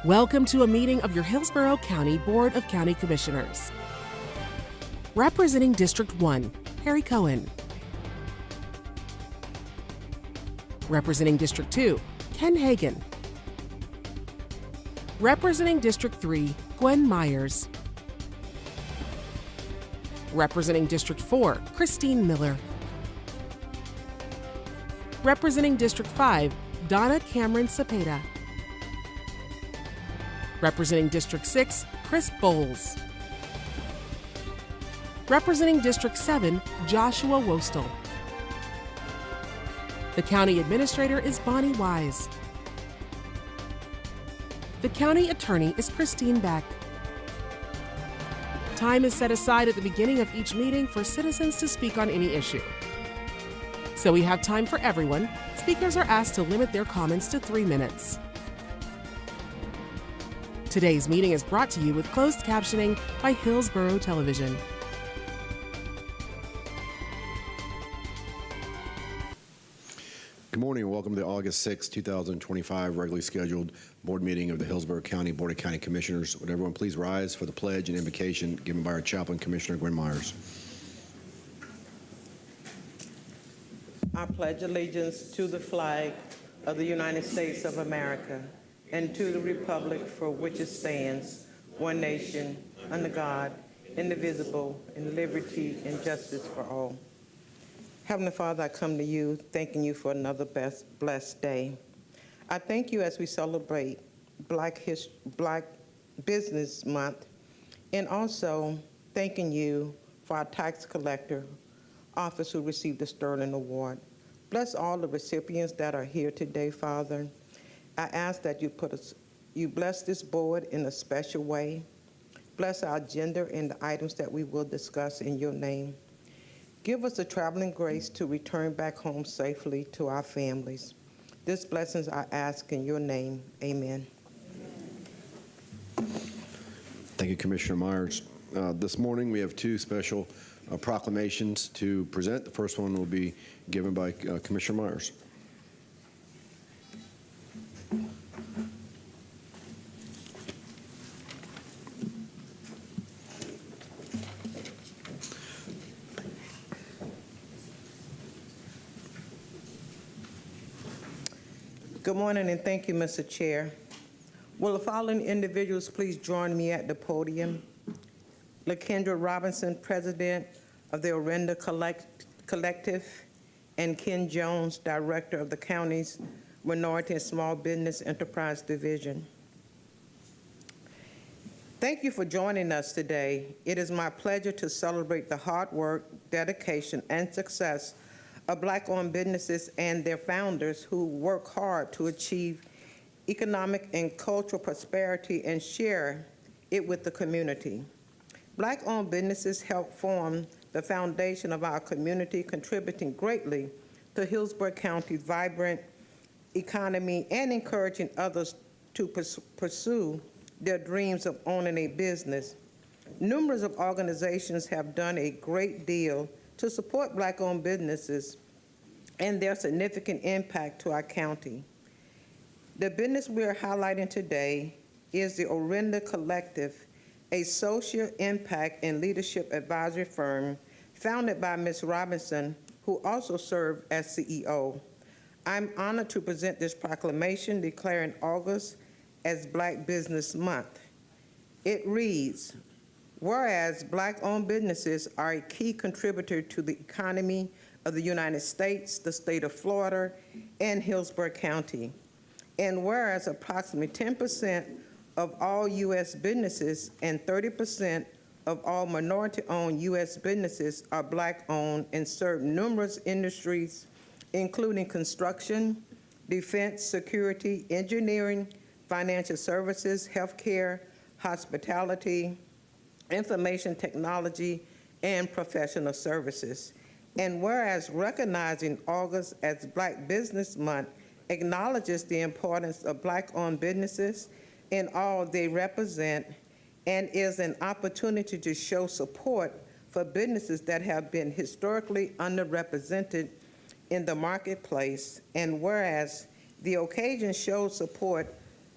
Welcome to a meeting of your Hillsborough County Board of County Commissioners. Representing District 1, Harry Cohen. Representing District 2, Ken Hagan. Representing District 3, Gwen Myers. Representing District 4, Christine Miller. Representing District 5, Donna Cameron Cepeda. Representing District 6, Chris Bowles. Representing District 7, Joshua Wostel. The County Administrator is Bonnie Wise. The County Attorney is Christine Beck. Time is set aside at the beginning of each meeting for citizens to speak on any issue. So we have time for everyone. Speakers are asked to limit their comments to 3 minutes. Today's meeting is brought to you with closed captioning by Hillsborough Television. Good morning and welcome to the August 6, 2025 regularly scheduled board meeting of the Hillsborough County Board of County Commissioners. Would everyone please rise for the pledge and invocation given by our chaplain, Commissioner Gwen Myers. I pledge allegiance to the flag of the United States of America and to the republic for which it stands, one nation, under God, indivisible, in liberty and justice for all. Heavenly Father, I come to you thanking you for another blessed day. I thank you as we celebrate Black Business Month, and also thanking you for our tax collector office who received the Sterling Award. Bless all the recipients that are here today, Father. I ask that you bless this board in a special way. Bless our agenda and the items that we will discuss in your name. Give us the traveling grace to return back home safely to our families. These blessings I ask in your name. Amen. Thank you, Commissioner Myers. This morning we have two special proclamations to present. The first one will be given by Commissioner Myers. Good morning, and thank you, Mr. Chair. Will the following individuals please join me at the podium? LaKendra Robinson, President of the Orinda Collective, and Ken Jones, Director of the county's Minority and Small Business Enterprise Division. Thank you for joining us today. It is my pleasure to celebrate the hard work, dedication, and success of Black-owned businesses and their founders who work hard to achieve economic and cultural prosperity and share it with the community. Black-owned businesses help form the foundation of our community, contributing greatly to Hillsborough County's vibrant economy and encouraging others to pursue their dreams of owning a business. Numerous of organizations have done a great deal to support Black-owned businesses and their significant impact to our county. The business we are highlighting today is the Orinda Collective, a social impact and leadership advisory firm founded by Ms. Robinson, who also served as CEO. I'm honored to present this proclamation declaring August as Black Business Month. It reads, whereas Black-owned businesses are a key contributor to the economy of the United States, the state of Florida, and Hillsborough County, and whereas approximately 10% of all U.S. businesses and 30% of all minority-owned U.S. businesses are Black-owned and serve numerous industries, including construction, defense, security, engineering, financial services, healthcare, hospitality, information technology, and professional services. And whereas recognizing August as Black Business Month acknowledges the importance of Black-owned businesses and all they represent, and is an opportunity to show support for businesses that have been historically underrepresented in the marketplace, and whereas the occasion shows support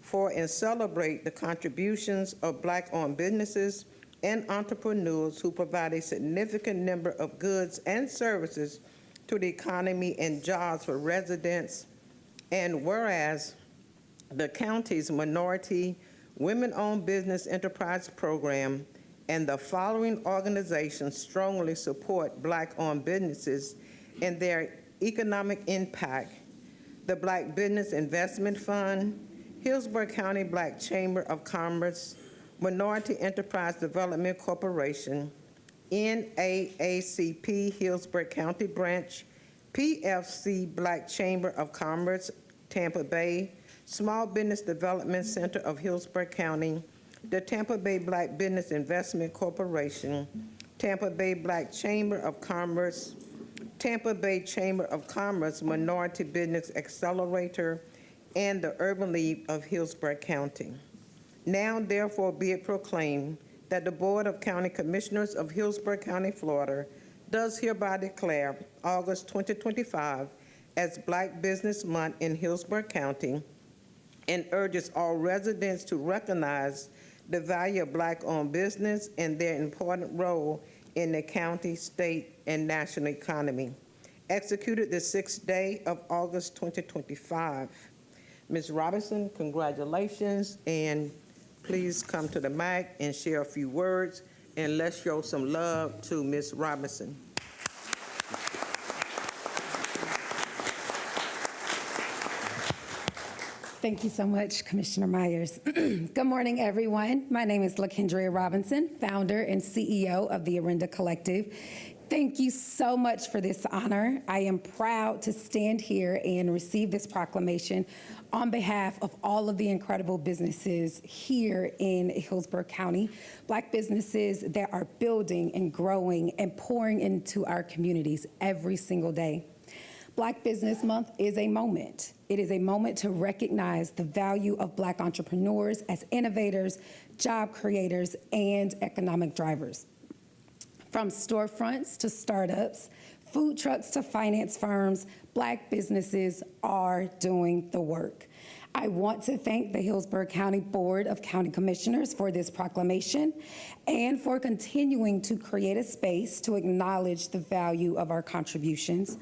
for and celebrate the contributions of Black-owned businesses and entrepreneurs who provide a significant number of goods and services to the economy and jobs for residents. And whereas the county's minority women-owned business enterprise program and the following organizations strongly support Black-owned businesses and their economic impact: the Black Business Investment Fund, Hillsborough County Black Chamber of Commerce, Minority Enterprise Development Corporation, NAACP Hillsborough County Branch, PFC Black Chamber of Commerce, Tampa Bay, Small Business Development Center of Hillsborough County, the Tampa Bay Black Business Investment Corporation, Tampa Bay Black Chamber of Commerce, Tampa Bay Chamber of Commerce Minority Business Accelerator, and the Urban League of Hillsborough County. Now, therefore, be it proclaimed that the Board of County Commissioners of Hillsborough County, Florida, does hereby declare August 2025 as Black Business Month in Hillsborough County and urges all residents to recognize the value of Black-owned business and their important role in the county, state, and national economy. Executed the 6th day of August 2025. Ms. Robinson, congratulations, and please come to the mic and share a few words, and let's show some love to Ms. Robinson. Thank you so much, Commissioner Myers. Good morning, everyone. My name is LaKendria Robinson, founder and CEO of the Arinda Collective. Thank you so much for this honor. I am proud to stand here and receive this proclamation on behalf of all of the incredible businesses here in Hillsborough County, Black businesses that are building and growing and pouring into our communities every single day. Black Business Month is a moment. It is a moment to recognize the value of Black entrepreneurs as innovators, job creators, and economic drivers. From storefronts to startups, food trucks to finance firms, Black businesses are doing the work. I want to thank the Hillsborough County Board of County Commissioners for this proclamation and for continuing to create a space to acknowledge the value of our contributions.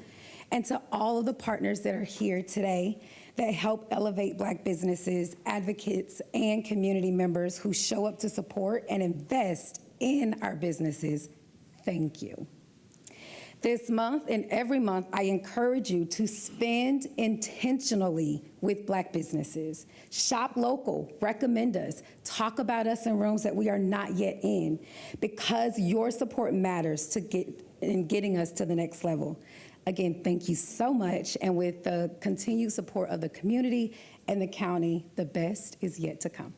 And to all of the partners that are here today that help elevate Black businesses, advocates, and community members who show up to support and invest in our businesses, thank you. This month and every month, I encourage you to spend intentionally with Black businesses. Shop local, recommend us, talk about us in rooms that we are not yet in, because your support matters to getting us to the next level. Again, thank you so much, and with the continued support of the community and the county, the best is yet to come.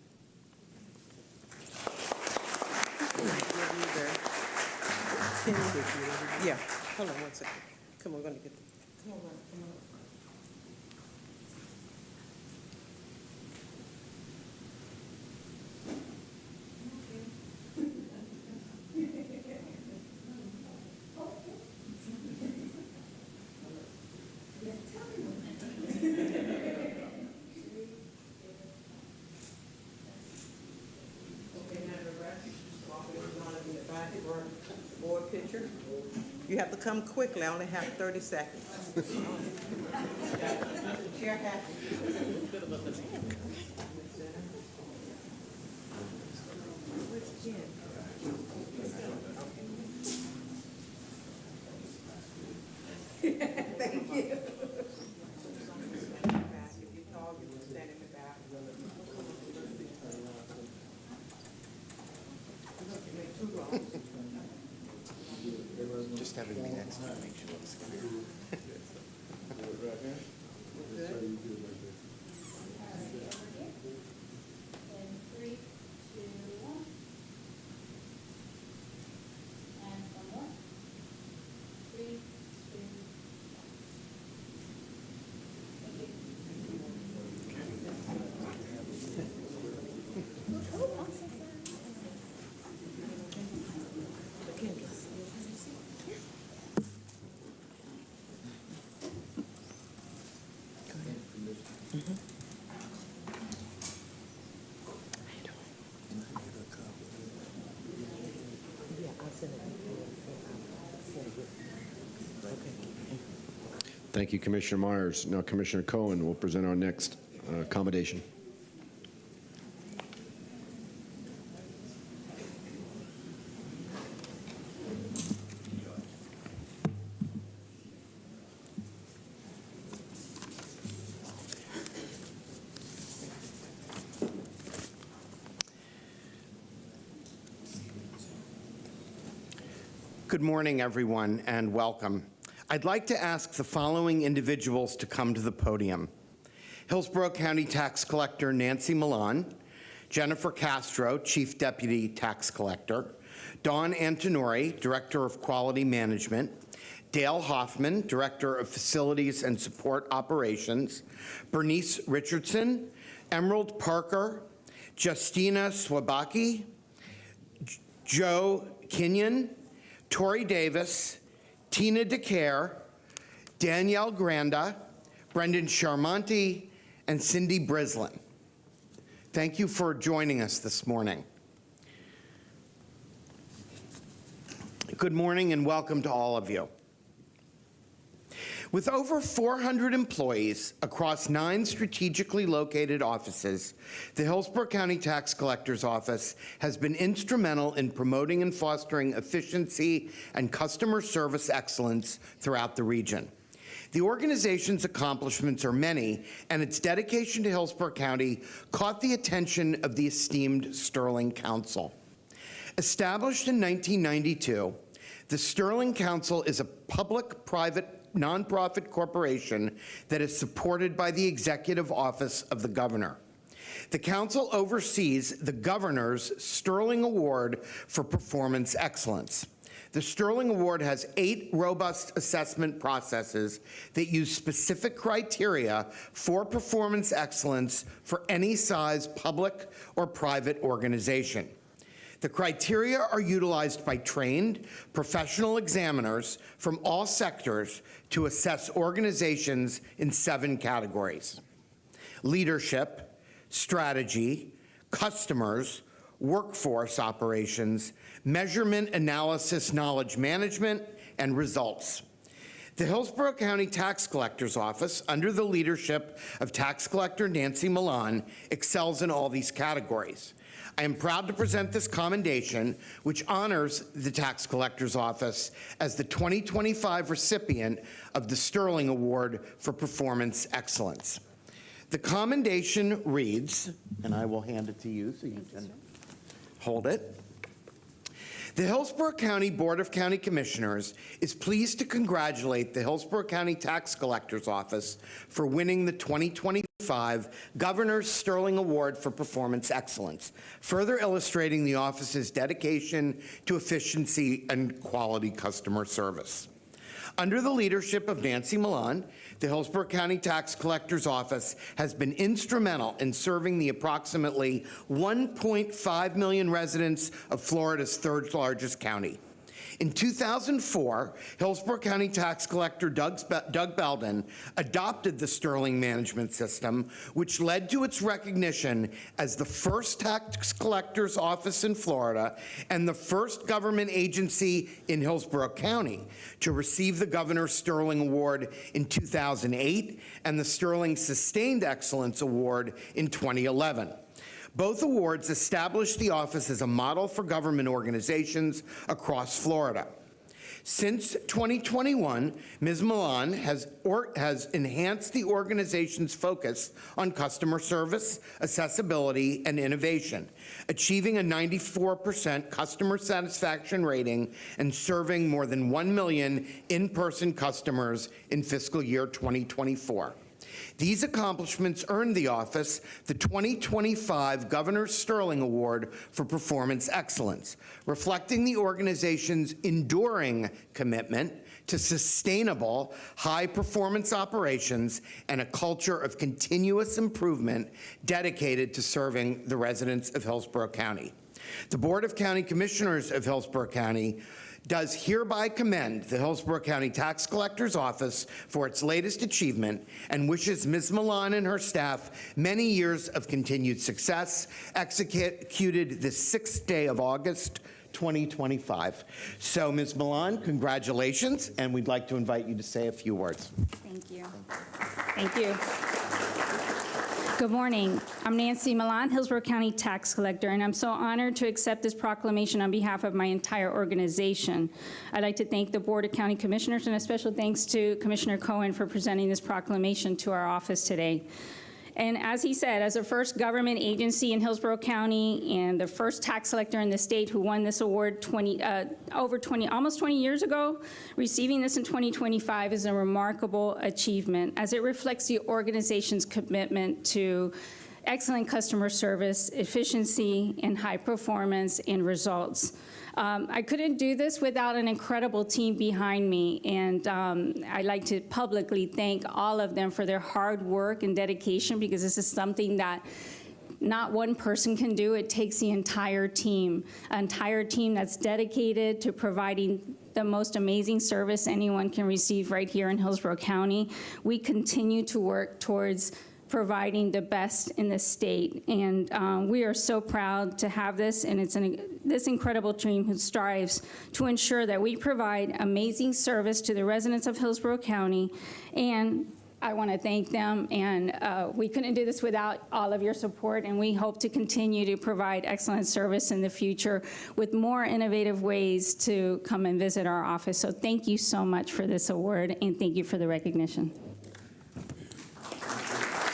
Yeah, hold on one second. Come on, we're gonna get the, come on. Board picture. You have to come quickly. I only have 30 seconds. Chair happy. Where's Jen? Thank you. If you call, you can stand in the back. Make 2 rows. Just having me next time makes you look scared. Thank you, Commissioner Myers. Now Commissioner Cohen will present our next commendation. Good morning, everyone, and welcome. I'd like to ask the following individuals to come to the podium. Hillsborough County Tax Collector Nancy Milan, Jennifer Castro, Chief Deputy Tax Collector, Dawn Antonori, Director of Quality Management, Dale Hoffman, Director of Facilities and Support Operations, Bernice Richardson, Emerald Parker, Justina Swabaki, Joe Kenyon, Tori Davis, Tina DeCare, Danielle Granda, Brendan Charmonti, and Cindy Brislin. Thank you for joining us this morning. Good morning and welcome to all of you. With over 400 employees across 9 strategically located offices, the Hillsborough County Tax Collector's Office has been instrumental in promoting and fostering efficiency and customer service excellence throughout the region. The organization's accomplishments are many, and its dedication to Hillsborough County caught the attention of the esteemed Sterling Council. Established in 1992, the Sterling Council is a public-private nonprofit corporation that is supported by the Executive Office of the Governor. The council oversees the Governor's Sterling Award for Performance Excellence. The Sterling Award has 8 robust assessment processes that use specific criteria for performance excellence for any size public or private organization. The criteria are utilized by trained professional examiners from all sectors to assess organizations in 7 categories: leadership, strategy, customers, workforce operations, measurement, analysis, knowledge management, and results. The Hillsborough County Tax Collector's Office, under the leadership of Tax Collector Nancy Milan, excels in all these categories. I am proud to present this commendation, which honors the Tax Collector's Office as the 2025 recipient of the Sterling Award for Performance Excellence. The commendation reads, and I will hand it to you so you can hold it. The Hillsborough County Board of County Commissioners is pleased to congratulate the Hillsborough County Tax Collector's Office for winning the 2025 Governor's Sterling Award for Performance Excellence, further illustrating the office's dedication to efficiency and quality customer service. Under the leadership of Nancy Milan, the Hillsborough County Tax Collector's Office has been instrumental in serving the approximately 1.5 million residents of Florida's 3rd largest county. In 2004, Hillsborough County Tax Collector Doug Belden adopted the Sterling Management System, which led to its recognition as the first tax collector's office in Florida and the first government agency in Hillsborough County to receive the Governor's Sterling Award in 2008 and the Sterling Sustained Excellence Award in 2011. Both awards established the office as a model for government organizations across Florida. Since 2021, Ms. Milan has enhanced the organization's focus on customer service, accessibility, and innovation, achieving a 94% customer satisfaction rating and serving more than 1 million in-person customers in fiscal year 2024. These accomplishments earned the office the 2025 Governor's Sterling Award for Performance Excellence, reflecting the organization's enduring commitment to sustainable, high-performance operations and a culture of continuous improvement dedicated to serving the residents of Hillsborough County. The Board of County Commissioners of Hillsborough County does hereby commend the Hillsborough County Tax Collector's Office for its latest achievement and wishes Ms. Milan and her staff many years of continued success, executed this 6th day of August, 2025. So, Ms. Milan, congratulations, and we'd like to invite you to say a few words. Thank you. Thank you. Good morning. I'm Nancy Milan, Hillsborough County Tax Collector, and I'm so honored to accept this proclamation on behalf of my entire organization. I'd like to thank the Board of County Commissioners, and a special thanks to Commissioner Cohen for presenting this proclamation to our office today. And as he said, as the first government agency in Hillsborough County and the first tax collector in the state who won this award almost 20 years ago, receiving this in 2025 is a remarkable achievement as it reflects the organization's commitment to excellent customer service, efficiency, and high performance and results. I couldn't do this without an incredible team behind me, and I'd like to publicly thank all of them for their hard work and dedication, because this is something that not one person can do. It takes the entire team that's dedicated to providing the most amazing service anyone can receive right here in Hillsborough County. We continue to work towards providing the best in the state. And we are so proud to have this, and it's this incredible team who strives to ensure that we provide amazing service to the residents of Hillsborough County. And I want to thank them, and we couldn't do this without all of your support, and we hope to continue to provide excellent service in the future with more innovative ways to come and visit our office. So thank you so much for this award, and thank you for the recognition.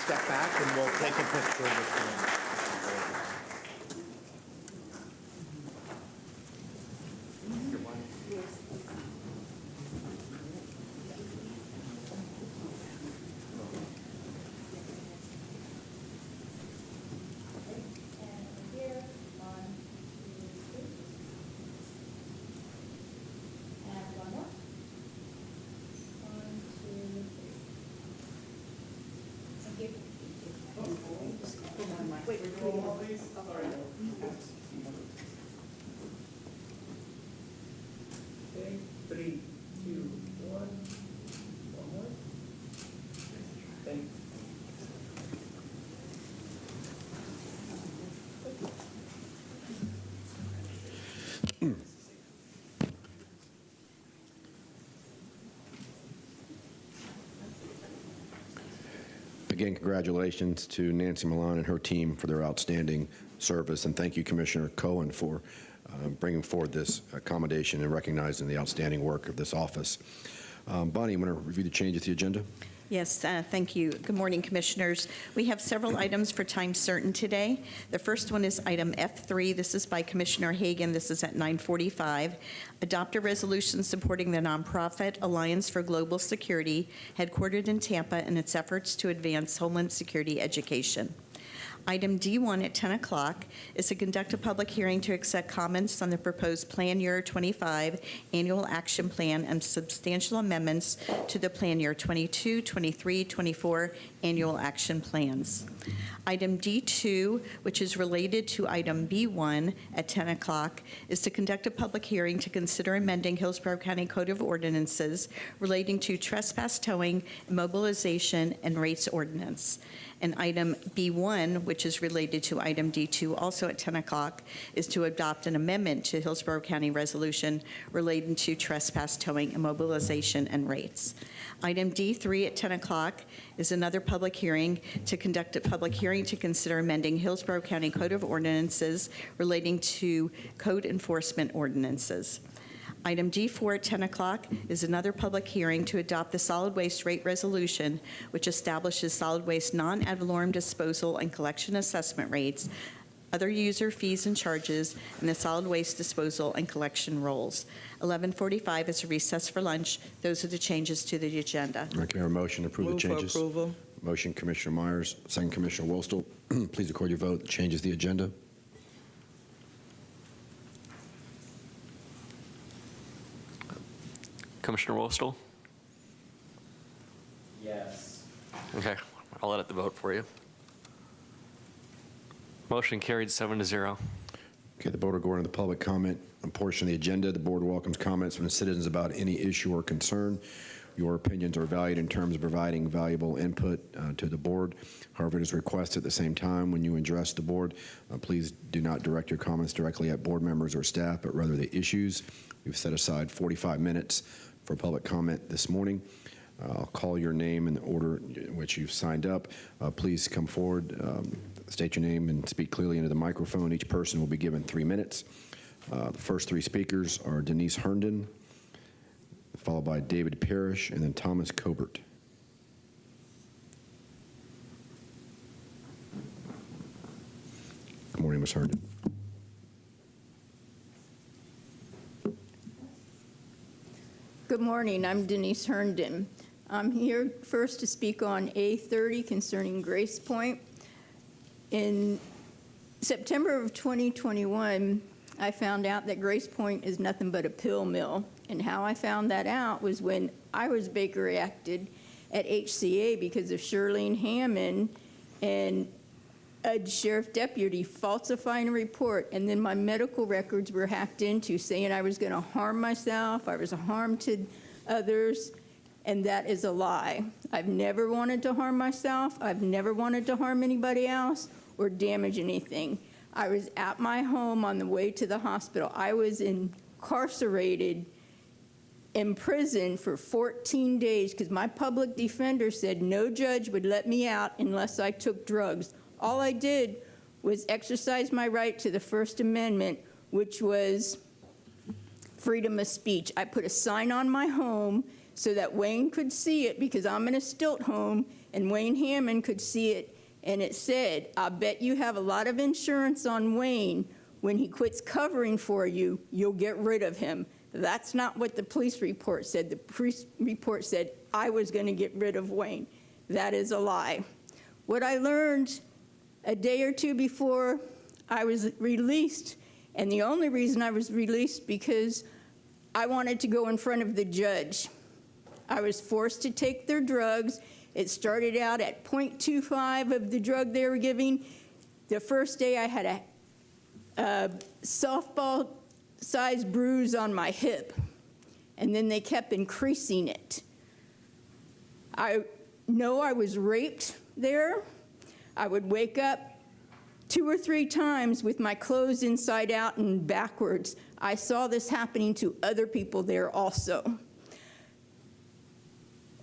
Step back and we'll take a picture with you. Okay, 3, 2, 1. One more. Thanks. Again, congratulations to Nancy Milan and her team for their outstanding service, and thank you, Commissioner Cohen, for bringing forward this accommodation and recognizing the outstanding work of this office. Bonnie, you want to review the changes to the agenda? Yes, thank you. Good morning, Commissioners. We have several items for time certain today. The first one is item F3. This is by Commissioner Hagan. This is at 9:45. Adopt a resolution supporting the nonprofit Alliance for Global Security, headquartered in Tampa, in its efforts to advance Homeland Security education. Item D1 at 10 o'clock is to conduct a public hearing to accept comments on the proposed Plan Year 25 Annual Action Plan and substantial amendments to the Plan Year 22, 23, 24 Annual Action Plans. Item D2, which is related to item B1 at 10 o'clock, is to conduct a public hearing to consider amending Hillsborough County Code of Ordinances relating to trespass towing, immobilization, and rates ordinance. And item B1, which is related to item D2, also at 10 o'clock, is to adopt an amendment to Hillsborough County Resolution relating to trespass towing, immobilization, and rates. Item D3 at 10 o'clock is another public hearing to conduct a public hearing to consider amending Hillsborough County Code of Ordinances relating to code enforcement ordinances. Item D4 at 10 o'clock is another public hearing to adopt the solid waste rate resolution, which establishes solid waste non-ad valorem disposal and collection assessment rates, other user fees and charges, and the solid waste disposal and collection rolls. 11:45 is a recess for lunch. Those are the changes to the agenda. Can I have a motion to approve the changes? For approval. Motion, Commissioner Myers, second, Commissioner Wolstel. Please record your vote. Changes the agenda. Commissioner Wolstel? Yes. Okay, I'll edit the vote for you. Motion carried 7-0. Okay, the board will go into the public comment portion of the agenda. The board welcomes comments from the citizens about any issue or concern. Your opinions are valued in terms of providing valuable input to the board. However, it is requested at the same time when you address the board, please do not direct your comments directly at board members or staff, but rather the issues. We've set aside 45 minutes for public comment this morning. I'll call your name in the order in which you've signed up. Please come forward, state your name, and speak clearly into the microphone. Each person will be given 3 minutes. The first 3 speakers are Denise Herndon, followed by David Parrish, and then Thomas Cobert. Good morning, Ms. Herndon. Good morning. I'm Denise Herndon. I'm here first to speak on A30 concerning Grace Point. In September of 2021, I found out that Grace Point is nothing but a pill mill. And how I found that out was when I was Baker acted at HCA because of Shirlene Hammond and a sheriff deputy falsifying a report, and then my medical records were hacked into, saying I was going to harm myself, I was a harm to others, and that is a lie. I've never wanted to harm myself. I've never wanted to harm anybody else or damage anything. I was at my home on the way to the hospital. I was incarcerated in prison for 14 days because my public defender said no judge would let me out unless I took drugs. All I did was exercise my right to the First Amendment, which was freedom of speech. I put a sign on my home so that Wayne could see it because I'm in a stilt home, and Wayne Hammond could see it, and it said, I bet you have a lot of insurance on Wayne. When he quits covering for you, you'll get rid of him. That's not what the police report said. The police report said I was going to get rid of Wayne. That is a lie. What I learned a day or two before I was released, and the only reason I was released because I wanted to go in front of the judge. I was forced to take their drugs. It started out at 0.25 of the drug they were giving. The first day I had a softball-sized bruise on my hip, and then they kept increasing it. I know I was raped there. I would wake up 2 or 3 times with my clothes inside out and backwards. I saw this happening to other people there also.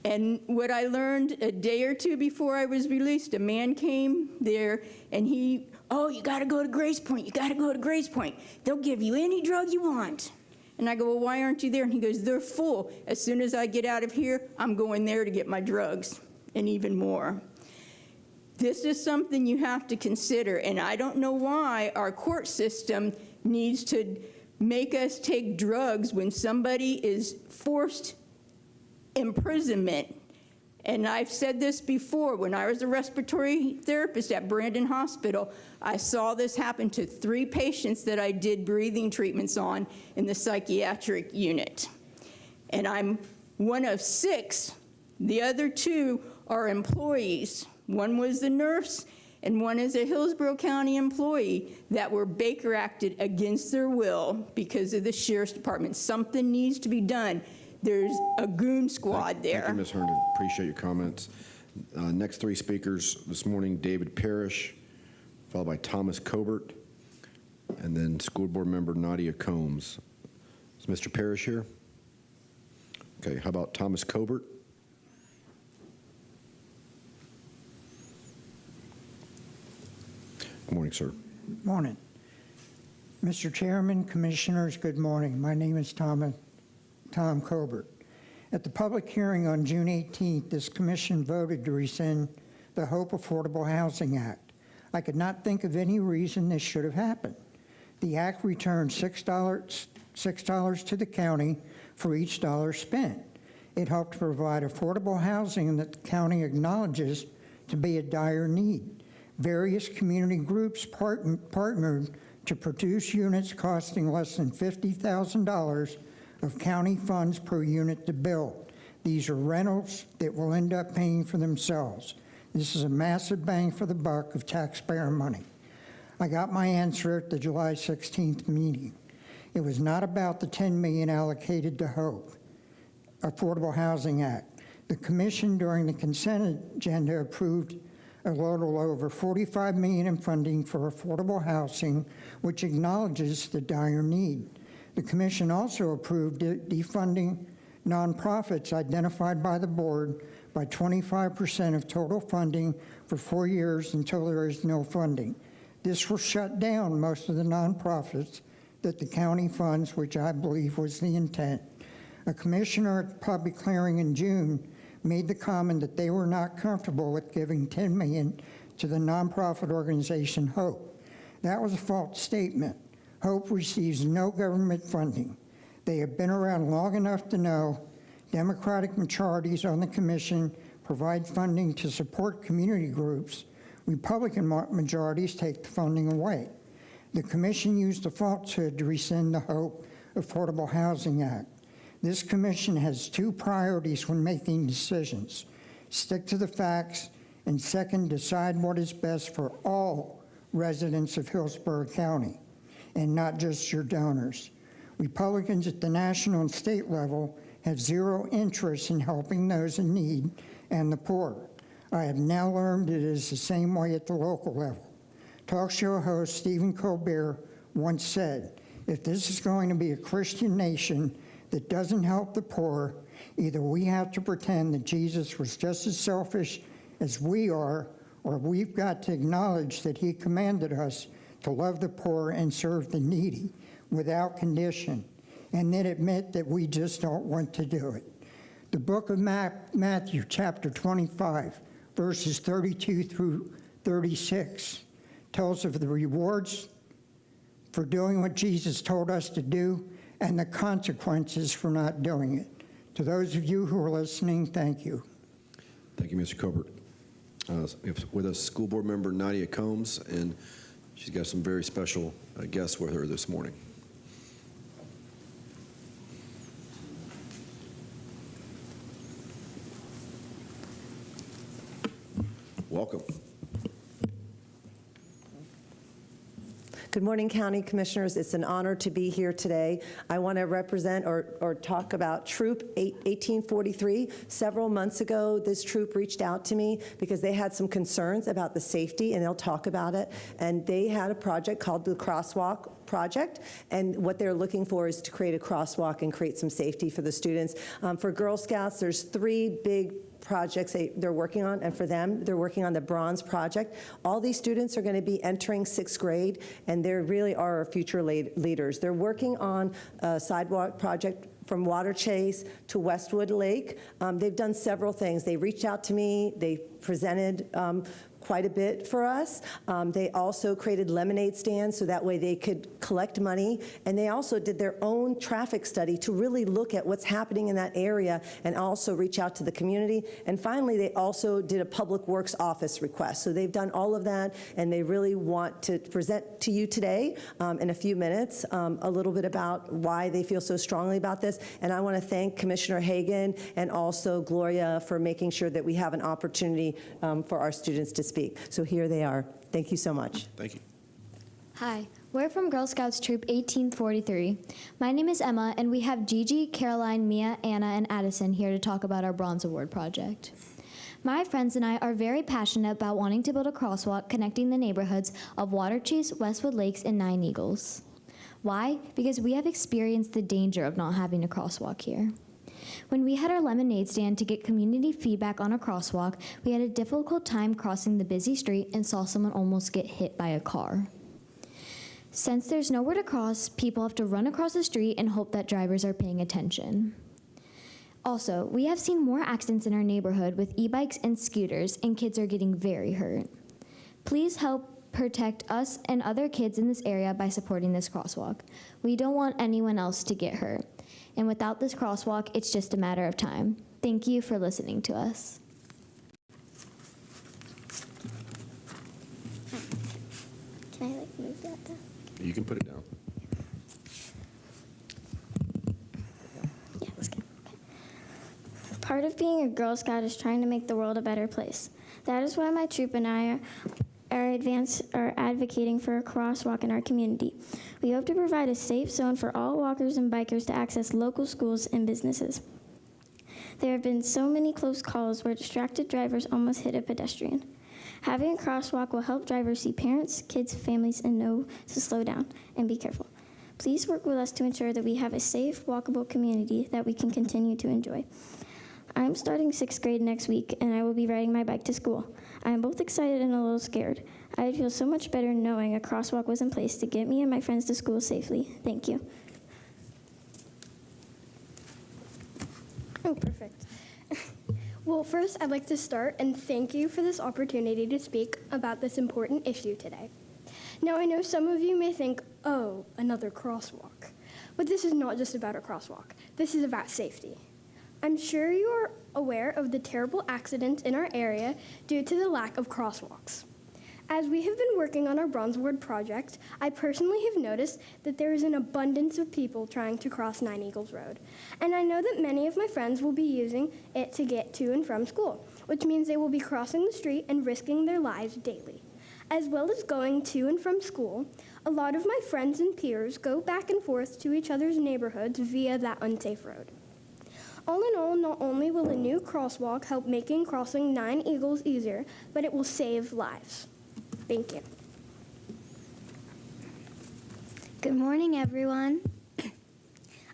And what I learned a day or two before I was released, a man came there and he, oh, you got to go to Grace Point. You got to go to Grace Point. They'll give you any drug you want. And I go, well, why aren't you there? And he goes, they're full. As soon as I get out of here, I'm going there to get my drugs and even more. This is something you have to consider, and I don't know why our court system needs to make us take drugs when somebody is forced imprisonment. And I've said this before, when I was a respiratory therapist at Brandon Hospital, I saw this happen to 3 patients that I did breathing treatments on in the psychiatric unit. And I'm one of 6. The other 2 are employees. One was the nurse, and one is a Hillsborough County employee that were Baker acted against their will because of the Sheriff's Department. Something needs to be done. There's a goon squad there. Thank you, Ms. Herndon. Appreciate your comments. Next 3 speakers this morning, David Parrish, followed by Thomas Cobert, and then School Board Member Nadia Combs. Is Mr. Parrish here? Okay, how about Thomas Cobert? Good morning, sir. Morning. Mr. Chairman, Commissioners, good morning. My name is Tom Cobert. At the public hearing on June 18th, this commission voted to rescind the Hope Affordable Housing Act. I could not think of any reason this should have happened. The act returned $6 to the county for each dollar spent. It helped provide affordable housing that the county acknowledges to be a dire need. Various community groups partnered to produce units costing less than $50,000 of county funds per unit to build. These are rentals that will end up paying for themselves. This is a massive bang for the buck of taxpayer money. I got my answer at the July 16th meeting. It was not about the $10 million allocated to Hope. Affordable Housing Act. The commission during the consent agenda approved a little over $45 million in funding for affordable housing, which acknowledges the dire need. The commission also approved defunding nonprofits identified by the board by 25% of total funding for 4 years until there is no funding. This will shut down most of the nonprofits that the county funds, which I believe was the intent. A commissioner at the public hearing in June made the comment that they were not comfortable with giving $10 million to the nonprofit organization Hope. That was a false statement. Hope receives no government funding. They have been around long enough to know Democratic majorities on the commission provide funding to support community groups. Republican majorities take the funding away. The commission used a falsehood to rescind the Hope Affordable Housing Act. This commission has two priorities when making decisions: stick to the facts, and second, decide what is best for all residents of Hillsborough County, and not just your donors. Republicans at the national and state level have zero interest in helping those in need and the poor. I have now learned it is the same way at the local level. Talk show host Stephen Colbert once said, "If this is going to be a Christian nation that doesn't help the poor, either we have to pretend that Jesus was just as selfish as we are, or we've got to acknowledge that he commanded us to love the poor and serve the needy without condition, and then admit that we just don't want to do it." The book of Matthew, chapter 25, verses 32 through 36, tells of the rewards for doing what Jesus told us to do and the consequences for not doing it. To those of you who are listening, thank you. Thank you, Mr. Colbert. We have with us school board member Nadia Combs, and she's got some very special guests with her this morning. Welcome. Good morning, County Commissioners. It's an honor to be here today. I want to represent or talk about Troop 1843. Several months ago, this troop reached out to me because they had some concerns about the safety, and they'll talk about it. And they had a project called the Crosswalk Project, and what they're looking for is to create a crosswalk and create some safety for the students. For Girl Scouts, there's 3 big projects they're working on, and for them, they're working on the Bronze Project. All these students are going to be entering 6th grade, and they really are our future leaders. They're working on a sidewalk project from Water Chase to Westwood Lake. They've done several things. They reached out to me. They presented quite a bit for us. They also created lemonade stands so that way they could collect money, and they also did their own traffic study to really look at what's happening in that area and also reach out to the community. And finally, they also did a public works office request. So they've done all of that, and they really want to present to you today in a few minutes a little bit about why they feel so strongly about this. And I want to thank Commissioner Hagan and also Gloria for making sure that we have an opportunity for our students to speak. So here they are. Thank you so much. Thank you. Hi, we're from Girl Scouts Troop 1843. My name is Emma, and we have Gigi, Caroline, Mia, Anna, and Addison here to talk about our Bronze Award project. My friends and I are very passionate about wanting to build a crosswalk connecting the neighborhoods of Water Chase, Westwood Lakes, and Nine Eagles. Why? Because we have experienced the danger of not having a crosswalk here. When we had our lemonade stand to get community feedback on a crosswalk, we had a difficult time crossing the busy street and saw someone almost get hit by a car. Since there's nowhere to cross, people have to run across the street and hope that drivers are paying attention. Also, we have seen more accidents in our neighborhood with e-bikes and scooters, and kids are getting very hurt. Please help protect us and other kids in this area by supporting this crosswalk. We don't want anyone else to get hurt. And without this crosswalk, it's just a matter of time. Thank you for listening to us. Can I move that down? You can put it down. Yeah, let's go. Part of being a Girl Scout is trying to make the world a better place. That is why my troop and I are advocating for a crosswalk in our community. We hope to provide a safe zone for all walkers and bikers to access local schools and businesses. There have been so many close calls where distracted drivers almost hit a pedestrian. Having a crosswalk will help drivers see parents, kids, families, and know to slow down and be careful. Please work with us to ensure that we have a safe, walkable community that we can continue to enjoy. I'm starting 6th grade next week, and I will be riding my bike to school. I am both excited and a little scared. I would feel so much better knowing a crosswalk was in place to get me and my friends to school safely. Thank you. Oh, perfect. Well, first, I'd like to start and thank you for this opportunity to speak about this important issue today. Now, I know some of you may think, oh, another crosswalk. But this is not just about a crosswalk. This is about safety. I'm sure you are aware of the terrible accidents in our area due to the lack of crosswalks. As we have been working on our Bronze Award project, I personally have noticed that there is an abundance of people trying to cross Nine Eagles Road. And I know that many of my friends will be using it to get to and from school, which means they will be crossing the street and risking their lives daily. As well as going to and from school, a lot of my friends and peers go back and forth to each other's neighborhoods via that unsafe road. All in all, not only will the new crosswalk help making crossing Nine Eagles easier, but it will save lives. Thank you. Good morning, everyone.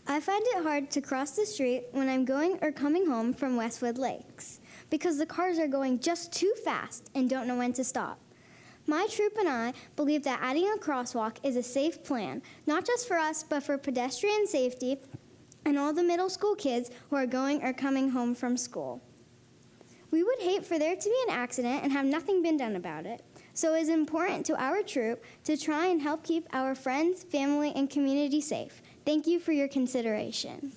I find it hard to cross the street when I'm going or coming home from Westwood Lakes because the cars are going just too fast and don't know when to stop. My troop and I believe that adding a crosswalk is a safe plan, not just for us, but for pedestrian safety and all the middle school kids who are going or coming home from school. We would hate for there to be an accident and have nothing been done about it. So it is important to our troop to try and help keep our friends, family, and community safe. Thank you for your consideration.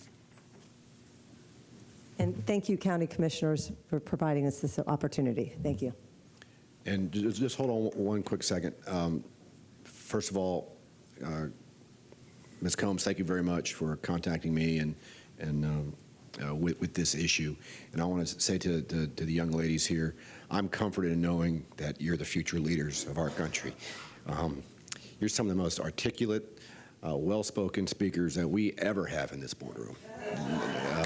And thank you, County Commissioners, for providing us this opportunity. Thank you. And just hold on one quick second. First of all, Ms. Combs, thank you very much for contacting me and with this issue. And I want to say to the young ladies here, I'm comforted in knowing that you're the future leaders of our country. You're some of the most articulate, well-spoken speakers that we ever have in this boardroom.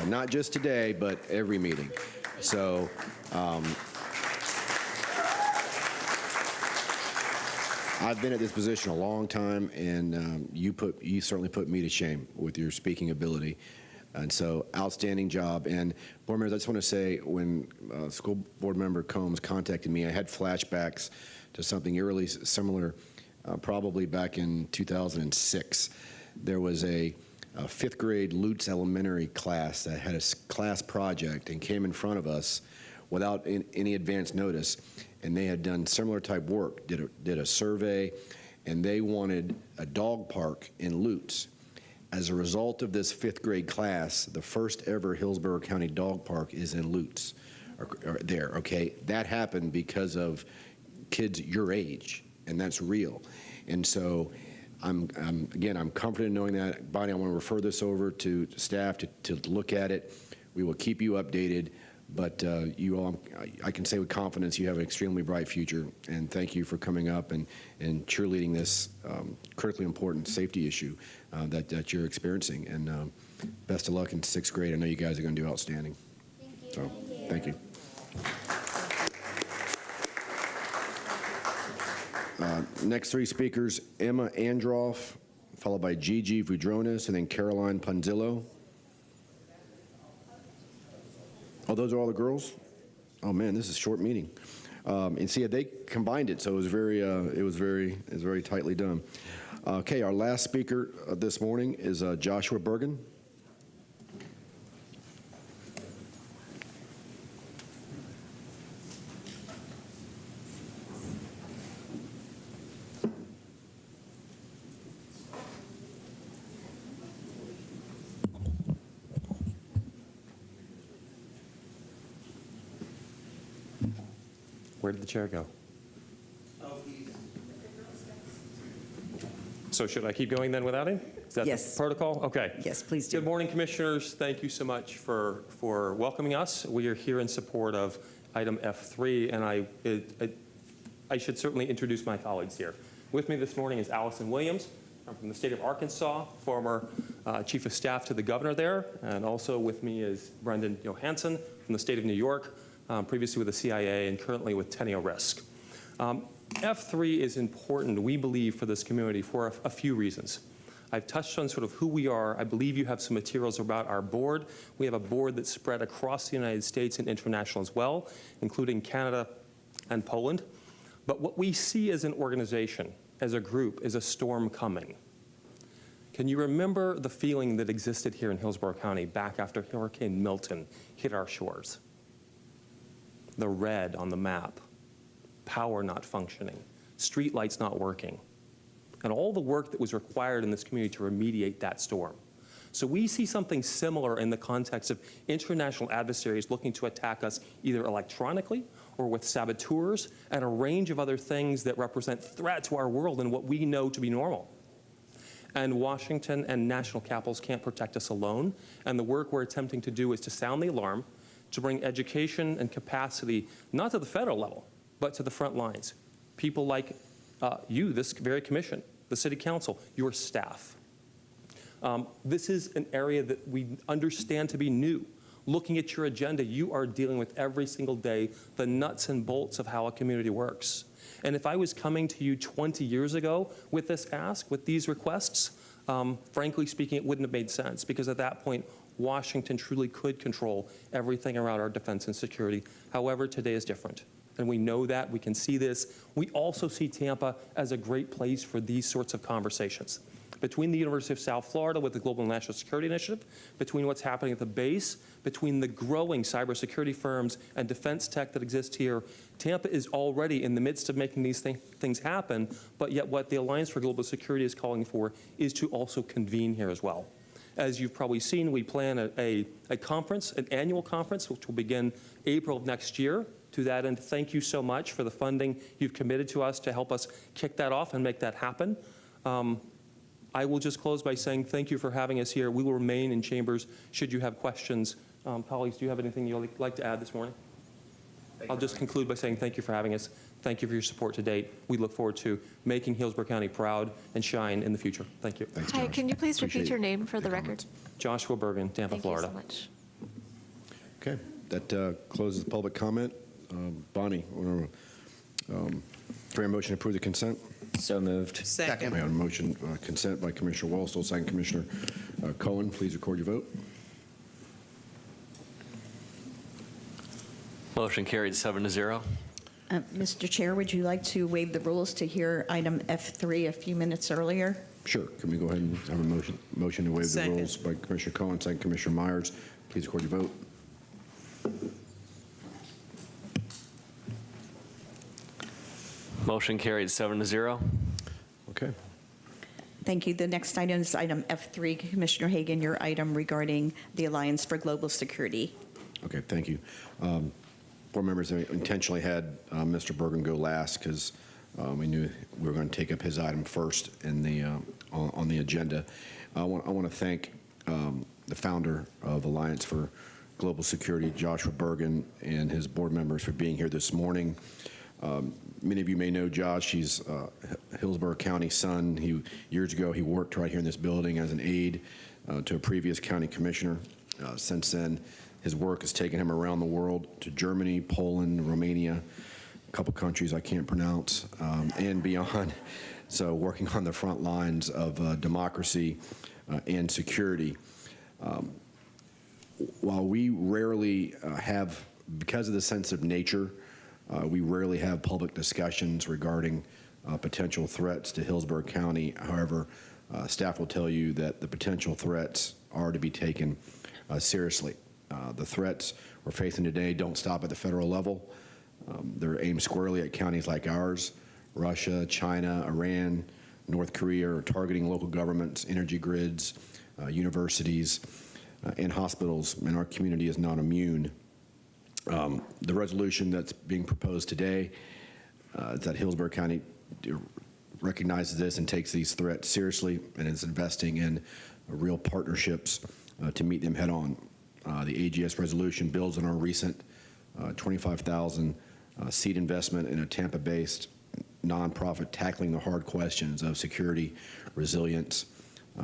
Not just today, but every meeting. So I've been at this position a long time, and you certainly put me to shame with your speaking ability. And so, outstanding job. And board members, I just want to say, when School Board Member Combs contacted me, I had flashbacks to something eerily similar, probably back in 2006. There was a 5th grade Lutz Elementary class that had a class project and came in front of us without any advance notice, and they had done similar type work, did a survey, and they wanted a dog park in Lutz. As a result of this 5th grade class, the first ever Hillsborough County dog park is in Lutz, or there, okay? That happened because of kids your age, and that's real. And so I'm confident in knowing that. Bonnie, I want to refer this over to staff to look at it. We will keep you updated, but you all, I can say with confidence, you have an extremely bright future, and thank you for coming up and cheerleading this critically important safety issue that you're experiencing. And best of luck in 6th grade. I know you guys are going to do outstanding. Thank you. So, thank you. Next 3 speakers, Emma Androff, followed by Gigi Vudronis, and then Caroline Ponzillo. Oh, those are all the girls? Oh man, this is a short meeting. And see, they combined it, so it was very tightly done. Okay, our last speaker this morning is Joshua Bergen. Where did the chair go? So should I keep going then without him? Is that the protocol? Okay. Yes, please do. Good morning, Commissioners. Thank you so much for welcoming us. We are here in support of item F3, and I should certainly introduce my colleagues here. With me this morning is Allison Williams. I'm from the state of Arkansas, former Chief of Staff to the governor there, and also with me is Brendan Johansson from the state of New York, previously with the CIA and currently with Teneo Risk. F3 is important, we believe, for this community for a few reasons. I've touched on sort of who we are. I believe you have some materials about our board. We have a board that's spread across the United States and international as well, including Canada and Poland. But what we see as an organization, as a group, is a storm coming. Can you remember the feeling that existed here in Hillsborough County back after Hurricane Milton hit our shores? The red on the map, power not functioning, street lights not working, and all the work that was required in this community to remediate that storm. So we see something similar in the context of international adversaries looking to attack us either electronically or with saboteurs and a range of other things that represent threat to our world and what we know to be normal. And Washington and national capitals can't protect us alone. And the work we're attempting to do is to sound the alarm, to bring education and capacity, not to the federal level, but to the front lines. People like you, this very commission, the city council, your staff. This is an area that we understand to be new. Looking at your agenda, you are dealing with every single day the nuts and bolts of how a community works. And if I was coming to you 20 years ago with this ask, with these requests, frankly speaking, it wouldn't have made sense, because at that point, Washington truly could control everything around our defense and security. However, today is different. And we know that, we can see this. We also see Tampa as a great place for these sorts of conversations. Between the University of South Florida with the Global National Security Initiative, between what's happening at the base, between the growing cybersecurity firms and defense tech that exists here, Tampa is already in the midst of making these things happen, but yet what the Alliance for Global Security is calling for is to also convene here as well. As you've probably seen, we plan a conference, an annual conference, which will begin April of next year. To that end, thank you so much for the funding you've committed to us to help us kick that off and make that happen. I will just close by saying thank you for having us here. We will remain in chambers should you have questions. Colleagues, do you have anything you'd like to add this morning? I'll just conclude by saying thank you for having us. Thank you for your support to date. We look forward to making Hillsborough County proud and shine in the future. Thank you. Thanks, Hi, Josh. can you please Appreciate repeat your name for the record? Joshua Bergen, Tampa, Thank Florida. you so much. Okay, that closes the public comment. Bonnie, can I have a motion to approve the consent? So moved. Second. We have a motion consent by Commissioner Wallstall, second Commissioner Cohen. Please record your vote. Motion carried 7-0. Mr. Chair, would you like to waive the rules to hear item F3 a few minutes earlier? Sure. Can we go ahead and have a motion to waive the Second. rules by Commissioner Cohen, second Commissioner Myers. Please record your vote. Motion carried 7-0. Okay. Thank you. The next item is item F3. Commissioner Hagan, your item regarding the Alliance for Global Security. Okay, thank you. Board members intentionally had Mr. Bergen go last because we knew we were going to take up his item first in the on the agenda. I want to thank the founder of Alliance for Global Security, Joshua Bergen, and his board members for being here this morning. Many of you may know Josh. He's Hillsborough County son. Years ago, he worked right here in this building as an aide to a previous county commissioner. Since then, his work has taken him around the world to Germany, Poland, Romania, a couple countries I can't pronounce, and beyond. So working on the front lines of democracy and security. While we rarely have, because of the sensitive nature, we rarely have public discussions regarding potential threats to Hillsborough County. However, staff will tell you that the potential threats are to be taken seriously. The threats we're facing today don't stop at the federal level. They're aimed squarely at counties like ours. Russia, China, Iran, North Korea are targeting local governments, energy grids, universities, and hospitals, and our community is not immune. The resolution that's being proposed today is that Hillsborough County recognizes this and takes these threats seriously and is investing in real partnerships to meet them head on. The AGS resolution builds on our recent $25,000 seed investment in a Tampa-based nonprofit tackling the hard questions of security, resilience,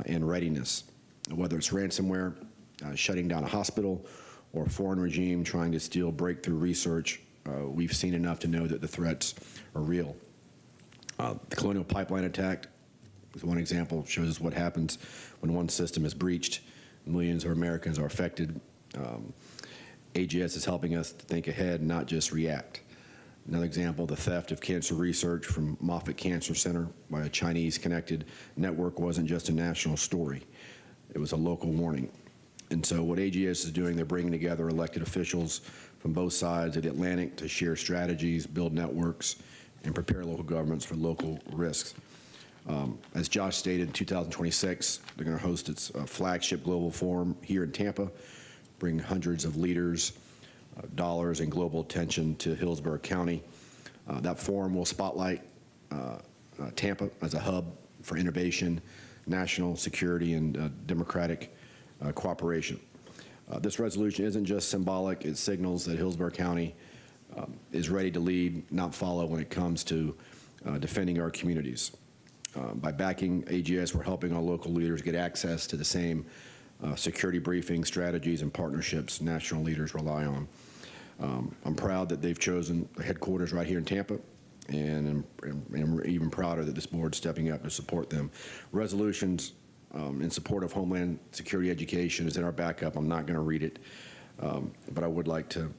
and readiness. whether it's ransomware, shutting down a hospital, or a foreign regime trying to steal breakthrough research. We've seen enough to know that the threats are real. The Colonial Pipeline attack is one example, shows us what happens when one system is breached. Millions of Americans are affected. AGS is helping us to think ahead, not just react. Another example, the theft of cancer research from Moffitt Cancer Center by a Chinese-connected network wasn't just a national story. It was a local warning. And so what AGS is doing, they're bringing together elected officials from both sides of the Atlantic to share strategies, build networks, and prepare local governments for local risks. As Josh stated, in 2026, they're going to host its flagship global forum here in Tampa, bring hundreds of leaders, dollars, and global attention to Hillsborough County. That forum will spotlight Tampa as a hub for innovation, national security, and democratic cooperation. This resolution isn't just symbolic, it signals that Hillsborough County is ready to lead, not follow when it comes to defending our communities. By backing AGS, we're helping our local leaders get access to the same security briefing strategies and partnerships national leaders rely on. I'm proud that they've chosen the headquarters right here in Tampa, and I'm even prouder that this board's stepping up to support them. Resolutions in support of Homeland Security education is in our backup. I'm not going to read it, but I would like to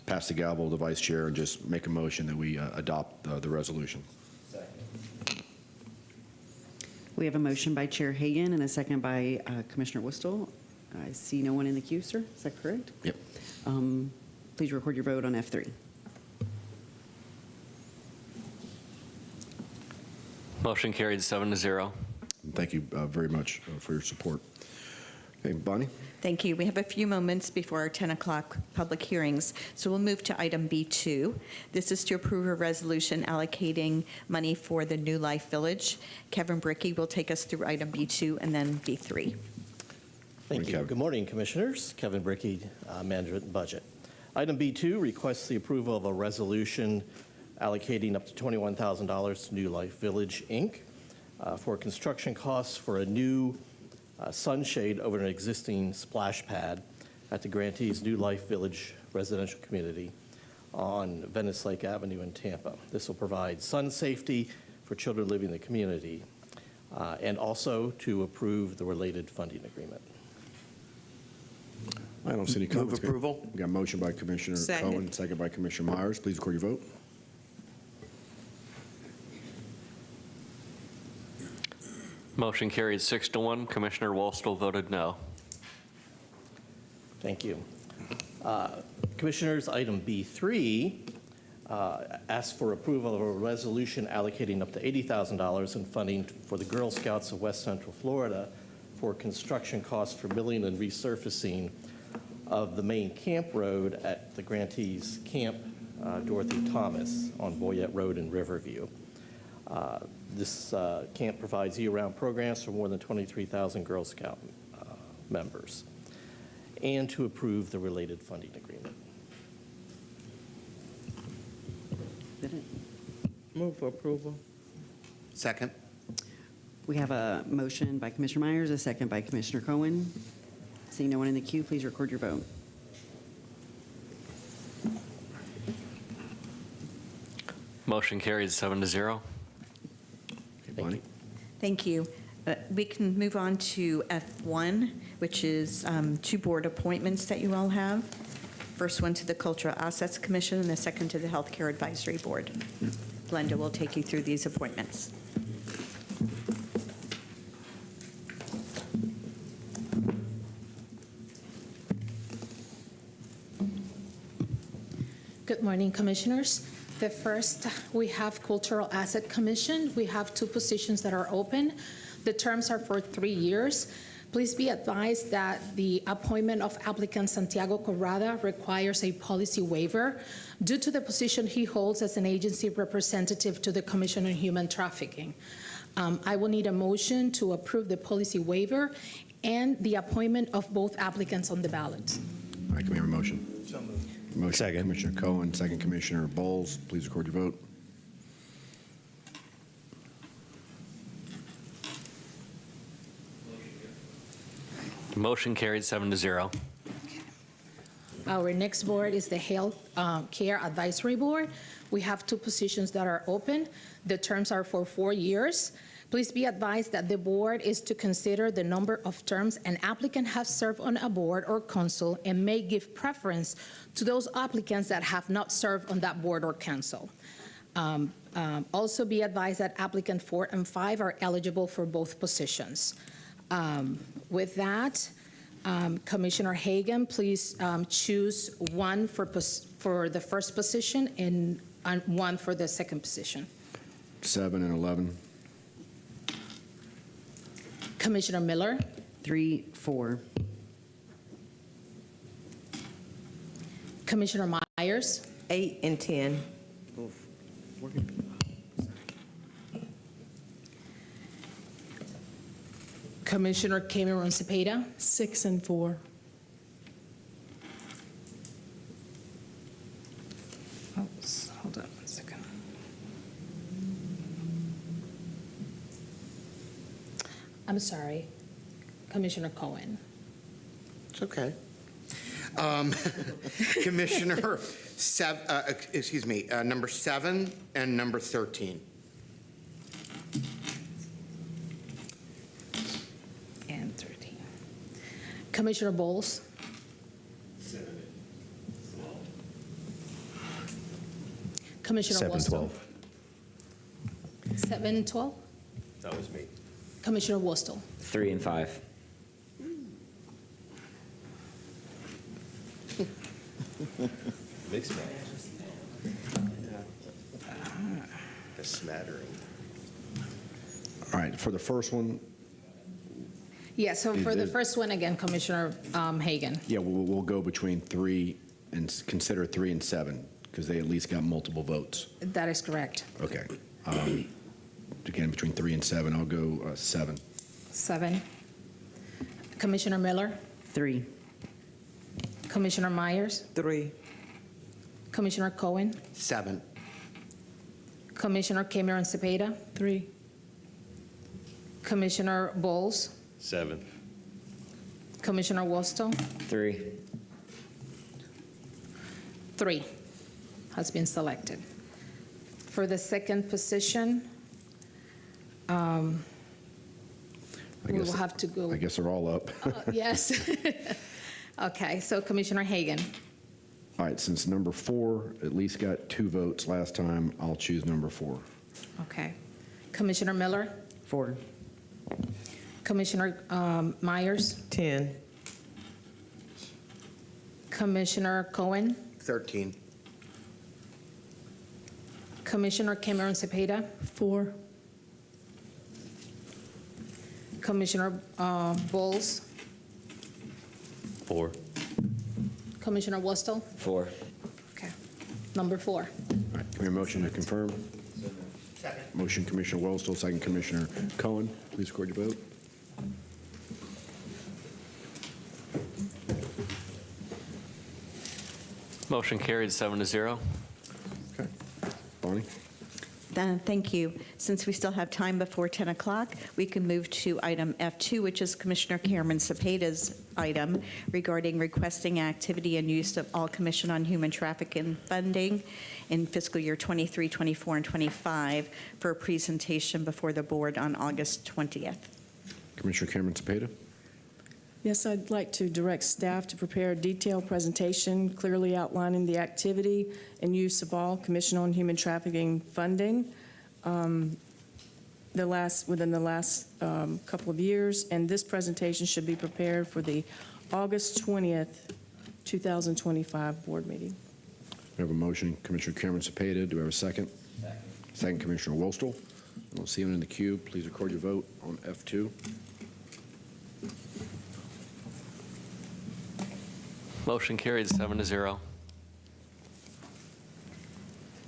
pass the gavel to the Vice Chair and just make a motion that we adopt the resolution. We have a motion by Chair Hagan and a second by Commissioner Whistle. I see no one in the queue, sir. Is that correct? Yep. Please record your vote on F3. Motion carried 7-0. Thank you very much for your support. Okay, Bonnie? Thank you. We have a few moments before our 10 o'clock public hearings, so we'll move to item B2. This is to approve a resolution allocating money for the New Life Village. Kevin Bricky will take us through item B2 and then B3. Thank you. Good morning, Commissioners. Kevin Bricky, Management and Budget. Item B2 requests the approval of a resolution allocating up to $21,000 to New Life Village, Inc. For construction costs for a new sunshade over an existing splash pad at the grantee's New Life Village residential community on Venice Lake Avenue in Tampa. This will provide sun safety for children living in the community and also to approve the related funding agreement. I don't see any comments. Move approval. We got a motion by Commissioner Cohen, second by Commissioner Myers. Please record your vote. Motion carried 6-1. Commissioner Wallstill voted no. Thank you. Commissioners, item B3 asks for approval of a resolution allocating up to $80,000 in funding for the Girl Scouts of West Central Florida for construction costs for milling and resurfacing of the main camp road at the grantee's Camp Dorothy Thomas on Boyette Road in Riverview. This camp provides year-round programs for more than 23,000 Girl Scout members, and to approve the related funding agreement. Move for approval. Second. We have a motion by Commissioner Myers, a second by Commissioner Cohen. Seeing no one in the queue, please record your vote. Motion carried 7-0. Bonnie? Thank you. We can move on to F1, which is 2 board appointments that you all have. First one to the Cultural Assets Commission and the second to the Healthcare Advisory Board. Glenda will take you through these appointments. Good morning, Commissioners. The first, we have Cultural Asset Commission. We have 2 positions that are open. The terms are for 3 years. Please be advised that the appointment of applicant Santiago Corrada requires a policy waiver due to the position he holds as an agency representative to the Commission on Human Trafficking. I will need a motion to approve the policy waiver and the appointment of both applicants on the ballot. All right, can we have a motion? So moved. Motion, second. Commissioner Cohen, second Commissioner Bowles. Please record your vote. Motion carried 7-0. Our next board is the Health Care Advisory Board. We have 2 positions that are open. The terms are for 4 years. Please be advised that the board is to consider the number of terms an applicant has served on a board or council and may give preference to those applicants that have not served on that board or council. Also be advised that applicant 4 and 5 are eligible for both positions. With that, Commissioner Hagan, please choose 1 for the first position and 1 for the second position. 7 and 11. Commissioner Miller. 3, 4. Commissioner Myers. 8 and 10. Commissioner Cameron Cepeda. 6 and 4. Hold on 1 second. I'm sorry, Commissioner Cohen. It's okay. Commissioner, number 7 and number 13. And 13. Commissioner Bowles. 7 and 12. Commissioner 7 and Wostel. 12. 7 and 12. That was me. Commissioner Wostel. 3 and 5. Mixed match. A smattering. All right, for the first one, Yeah, so for the Is- first one, again, Commissioner Hagan. yeah, we'll go between 3 and consider 3 and 7 because they at least got multiple votes. That is correct. Okay. Again, between 3 and 7, I'll go 7. 7. Commissioner Miller. 3. Commissioner Myers. 3. Commissioner Cohen. 7. Commissioner Cameron Cepeda. 3. Commissioner Bowles. 7. Commissioner Wostel. 3. 3 has been selected. For the second position, we will have to go. I guess they're all up. Yes. Okay, so Commissioner Hagan. All right, since number 4 at least got 2 votes last time, I'll choose number 4. Okay. Commissioner Miller. 4. Commissioner Myers. 10. Commissioner Cohen. 13. Commissioner Cameron Cepeda. 4. Commissioner Bowles. 4. Commissioner Wostel. 4. Okay. Number 4. All right, can we have a motion to confirm? Second. Motion Commissioner Wostel, second Commissioner Cohen. Please record your vote. Motion carried 7-0. Okay. Bonnie? Thank you. Since we still have time before 10 o'clock, we can move to item F2, which is Commissioner Cameron Cepeda's item regarding requesting activity and use of all Commission on Human Trafficking funding in fiscal year 23, 24, and 25 for a presentation before the board on August 20th. Commissioner Cameron Cepeda? Yes, I'd like to direct staff to prepare a detailed presentation clearly outlining the activity and use of all Commission on Human Trafficking funding within the last couple of years, and this presentation should be prepared for the August 20th, 2025 board meeting. We have a motion, Commissioner Cameron Cepeda. Do we have a second? Second, Commissioner Wostel. I don't see anyone in the queue. Please record your vote on F2. Motion carried 7-0.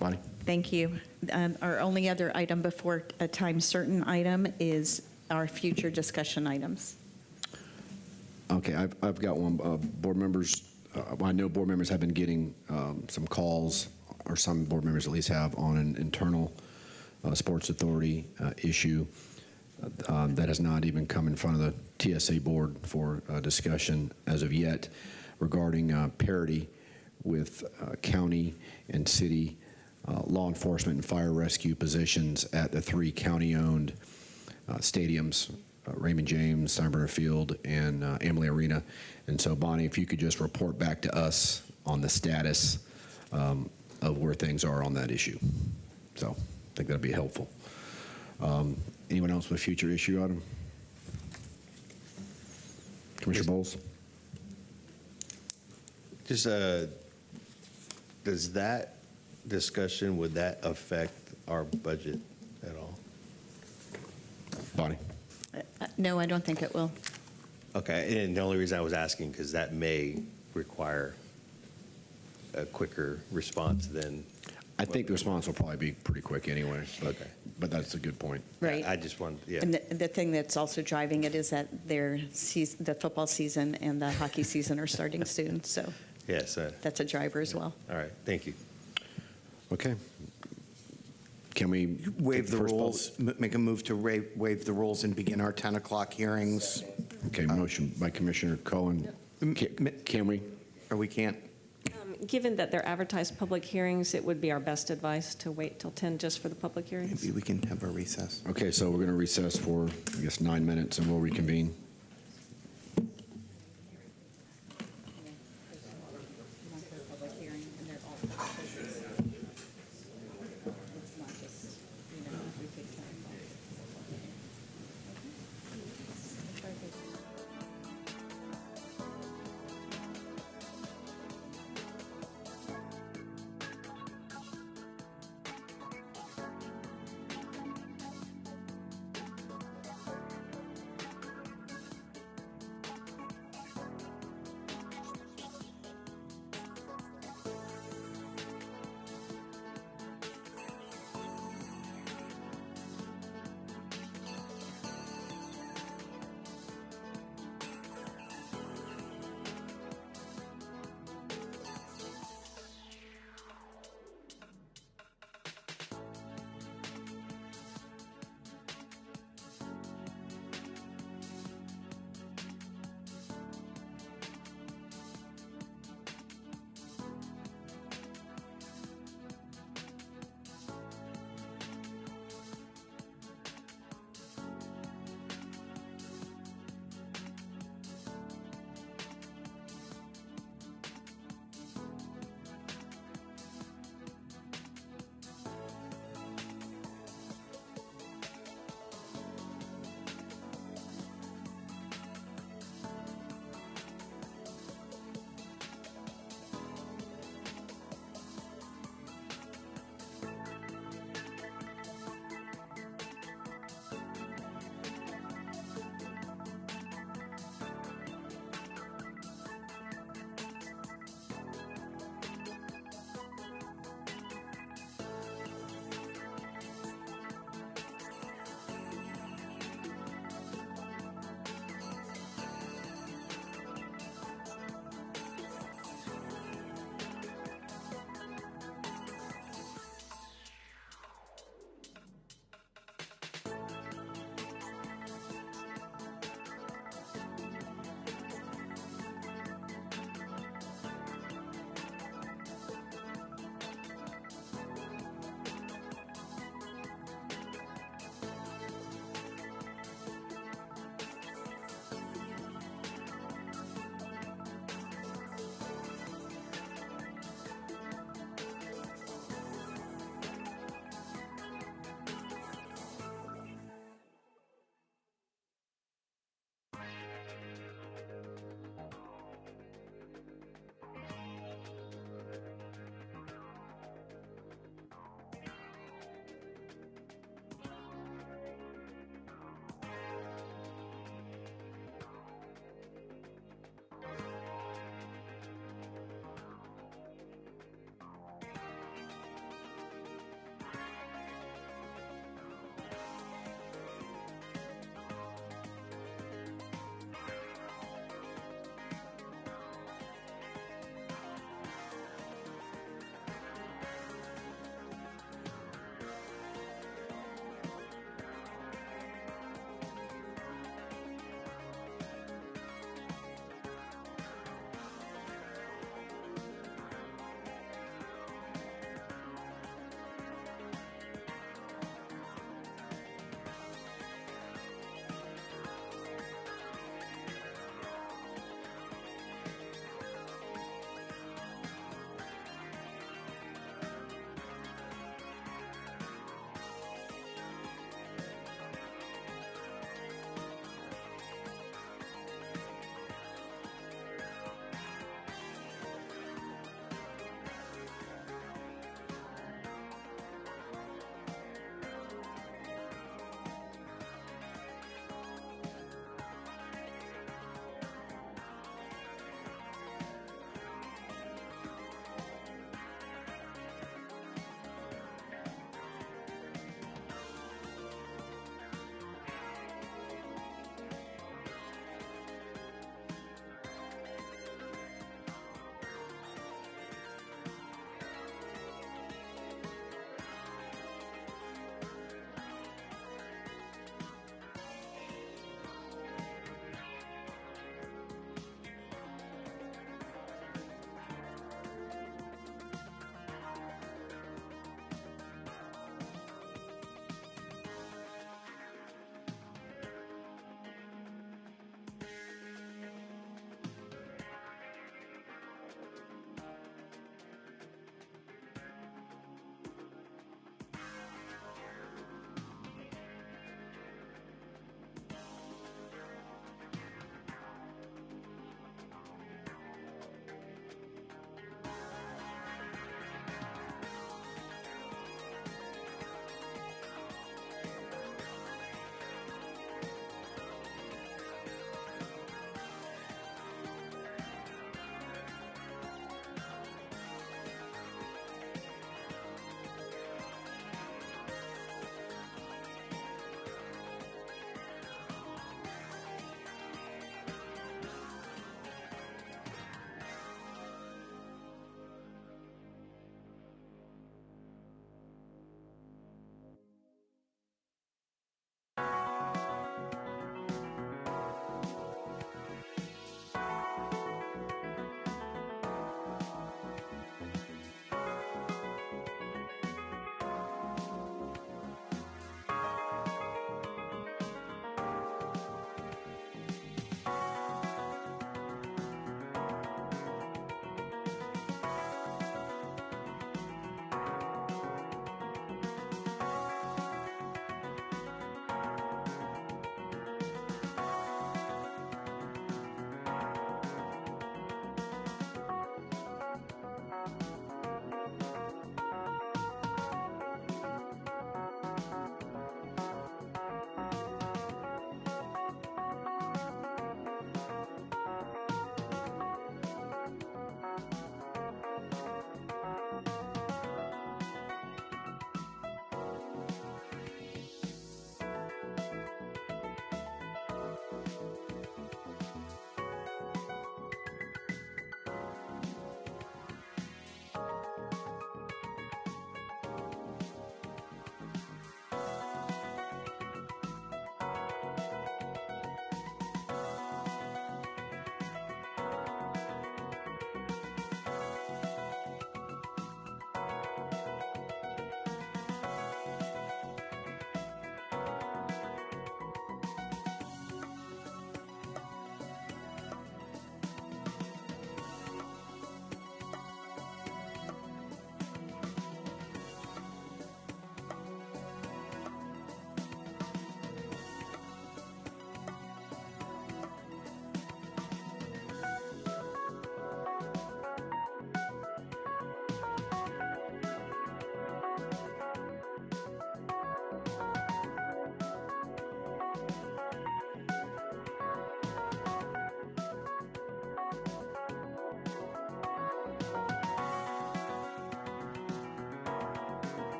Bonnie? Thank you. Our only other item before a time certain item is our future discussion items. Okay, I've got one. Board members, I know board members have been getting some calls, or some board members at least have, on an internal sports authority issue. That has not even come in front of the TSA board for discussion as of yet regarding parity with county and city law enforcement and fire rescue positions at the 3 county-owned stadiums, Raymond James, Steinbrenner Field, and Amalie Arena. And so, Bonnie, if you could just report back to us on the status of where things are on that issue. So I think that'd be helpful. Anyone else with a future issue item? Commissioner Bowles? Just, does that discussion, would that affect our budget at all? Bonnie? No, I don't think it will. Okay, and the only reason I was asking, because that may require a quicker response than. I think the response will probably be pretty quick anyway, but that's a good point. Right. I just want, yeah. And the thing that's also driving it is that the football season and the hockey season are starting soon, so Yes. that's a driver as well. All right, thank you. Okay. Can we Waive the rules, make a move to waive the rules and begin our 10 o'clock hearings. Okay, motion by Commissioner Cohen. Can we? Or we can't? Given that they're advertised public hearings, it would be our best advice to wait till 10 just for the public hearings. Maybe we can have a recess. Okay, so we're going to recess for, I guess, 9 minutes, and we'll reconvene.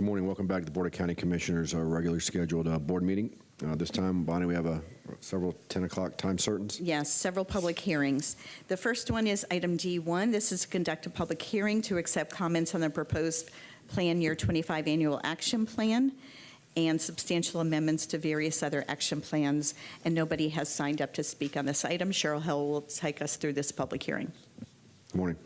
Good morning. Welcome back to the Board of County Commissioners, our regularly scheduled board meeting. This time, Bonnie, we have several 10 o'clock time certains. Yes, several public hearings. The first one is item D1. This is to conduct a public hearing to accept comments on the proposed Plan Year 25 Annual Action Plan and substantial amendments to various other action plans, and nobody has signed up to speak on this item. Cheryl Hill will take us through this public hearing. Good morning.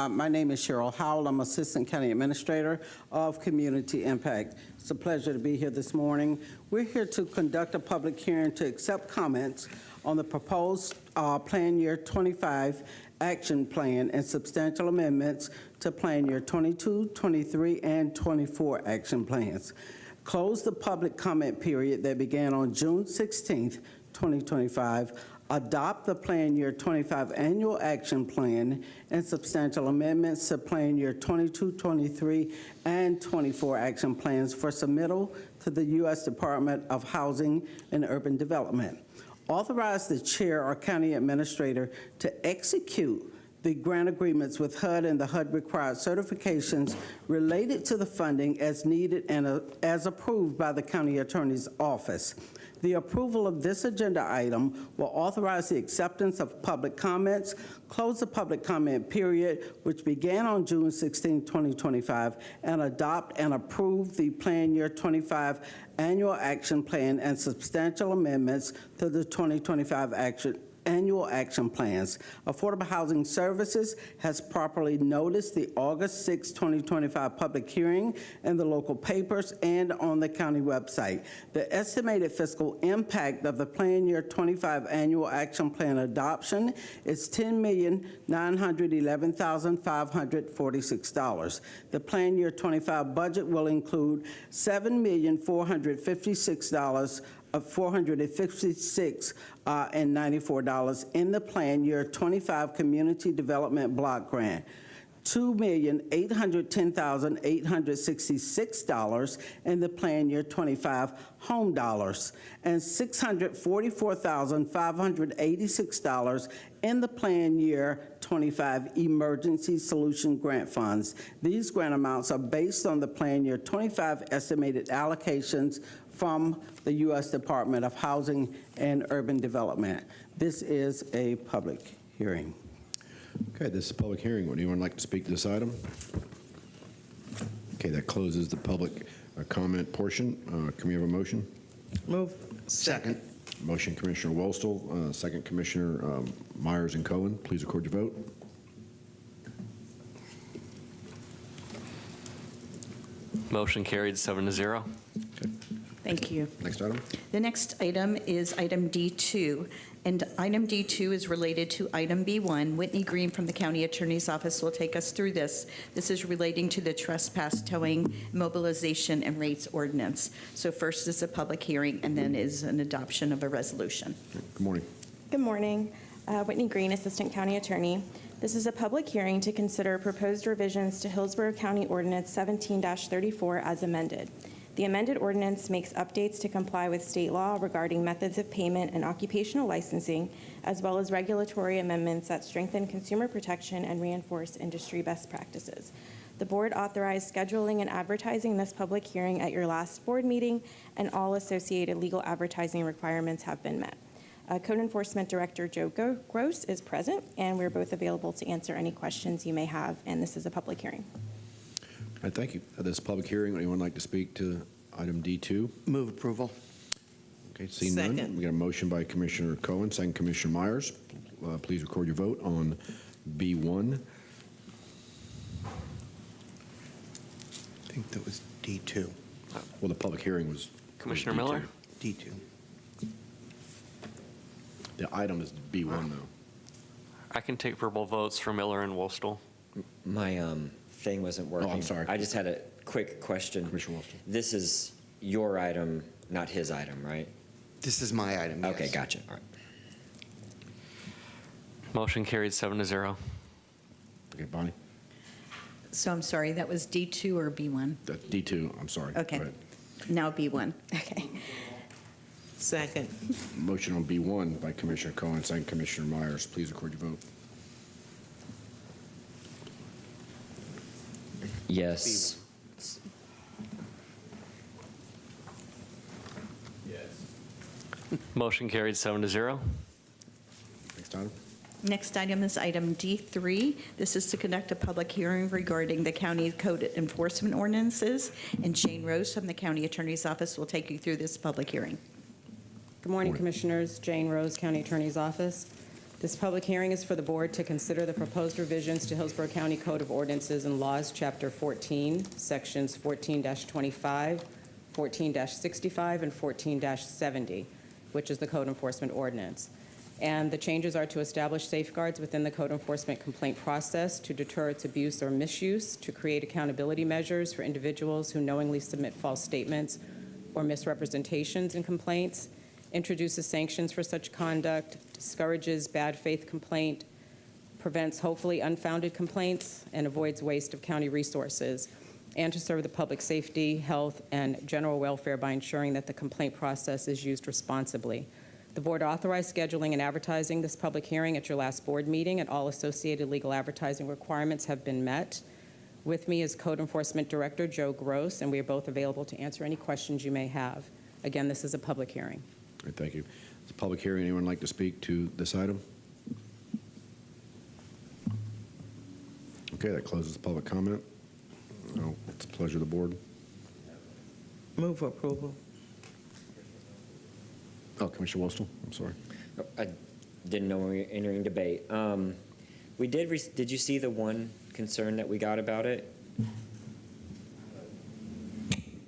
My name is Cheryl Howell. I'm Assistant County Administrator of Community Impact. It's a pleasure to be here this morning. We're here to conduct a public hearing to accept comments on the proposed Plan Year 25 Action Plan and substantial amendments to Plan Year 22, 23, and 24 action plans. Close the public comment period that began on June 16th, 2025. Adopt the Plan Year 25 Annual Action Plan and substantial amendments to Plan Year 22, 23, and 24 action plans for submittal to the U.S. Department of Housing and Urban Development. Authorize the chair or county administrator to execute the grant agreements with HUD and the HUD required certifications related to the funding as needed and as approved by the county attorney's office. The approval of this agenda item will authorize the acceptance of public comments, close the public comment period, which began on June 16, 2025, and adopt and approve the Plan Year 25 Annual Action Plan and substantial amendments to the 2025 Annual Action Plans. Affordable Housing Services has properly noticed the August 6, 2025 public hearing in the local papers and on the county website. The estimated fiscal impact of the Plan Year 25 Annual Action Plan adoption is $10,911,546. The Plan Year 25 budget will include $7,456,456 and $94 in the Plan Year 25 Community Development Block Grant, $2,810,866 in the Plan Year 25 Home Dollars, and $644,586 in the Plan Year 25 Emergency Solution Grant Funds. These grant amounts are based on the Plan Year 25 estimated allocations from the U.S. Department of Housing and Urban Development. This is a public hearing. Okay, this is a public hearing. Would anyone like to speak to this item? Okay, that closes the public comment portion. Can we have a motion? Move. Second. Motion, Commissioner Wolstel. Second, Commissioner Myers and Cohen. Please record your vote. Motion carried 7-0. Okay. Thank you. Next item. The next item is item D2, and item D2 is related to item B1. Whitney Green from the County Attorney's Office will take us through this. This is relating to the Trespass, Towing, Immobilization, and Rates Ordinance. So first is a public hearing, and then is an adoption of a resolution. Good morning. Good morning. Whitney Green, Assistant County Attorney. This is a public hearing to consider proposed revisions to Hillsborough County Ordinance 17-34 as amended. The amended ordinance makes updates to comply with state law regarding methods of payment and occupational licensing, as well as regulatory amendments that strengthen consumer protection and reinforce industry best practices. The board authorized scheduling and advertising this public hearing at your last board meeting, and all associated legal advertising requirements have been met. Code Enforcement Director Joe Gross is present, and we're both available to answer any questions you may have, and this is a public hearing. All right, thank you. This public hearing, anyone like to speak to item D2? Move approval. Okay, seeing none. Second. We got a motion by Commissioner Cohen, second Commissioner Myers. Please record your vote on B1. I think that was D2. Well, the public hearing was Commissioner D2. Miller? D2. The item is B1, though. I can take verbal votes for Miller and Wolstel. My thing wasn't working. Oh, I'm sorry. I just had a quick question. Commissioner Wolstel. This is your item, not his item, right? This is my item, yes. Okay, gotcha. All right. Motion carried 7-0. Okay, Bonnie? So I'm sorry, that was D2 or B1? That's D2, I'm sorry. Okay. Go ahead. Now B1. Okay. Second. Motion on B1 by Commissioner Cohen, second Commissioner Myers. Please record your vote. Yes. Motion carried 7-0. Next item. Next item is item D3. This is to conduct a public hearing regarding the county code enforcement ordinances, and Jane Rose from the County Attorney's Office will take you through this public hearing. Good morning, Commissioners. Jane Rose, County Attorney's Office. This public hearing is for the board to consider the proposed revisions to Hillsborough County Code of Ordinances and Laws, Chapter 14, Sections 14-25, 14-65, and 14-70, which is the code enforcement ordinance. And the changes are to establish safeguards within the code enforcement complaint process to deter its abuse or misuse, to create accountability measures for individuals who knowingly submit false statements or misrepresentations in complaints, introduces sanctions for such conduct, discourages bad faith complaint, prevents hopefully unfounded complaints, and avoids waste of county resources, and to serve the public safety, health, and general welfare by ensuring that the complaint process is used responsibly. The board authorized scheduling and advertising this public hearing at your last board meeting, and all associated legal advertising requirements have been met. With me is Code Enforcement Director Joe Gross, and we are both available to answer any questions you may have. Again, this is a public hearing. All right, thank you. It's a public hearing. Anyone like to speak to this item? Okay, that closes public comment. Now, it's the pleasure of the board. Move for approval. Oh, Commissioner Wostel, I'm sorry. I didn't know we were entering debate. Did you see the one concern that we got about it?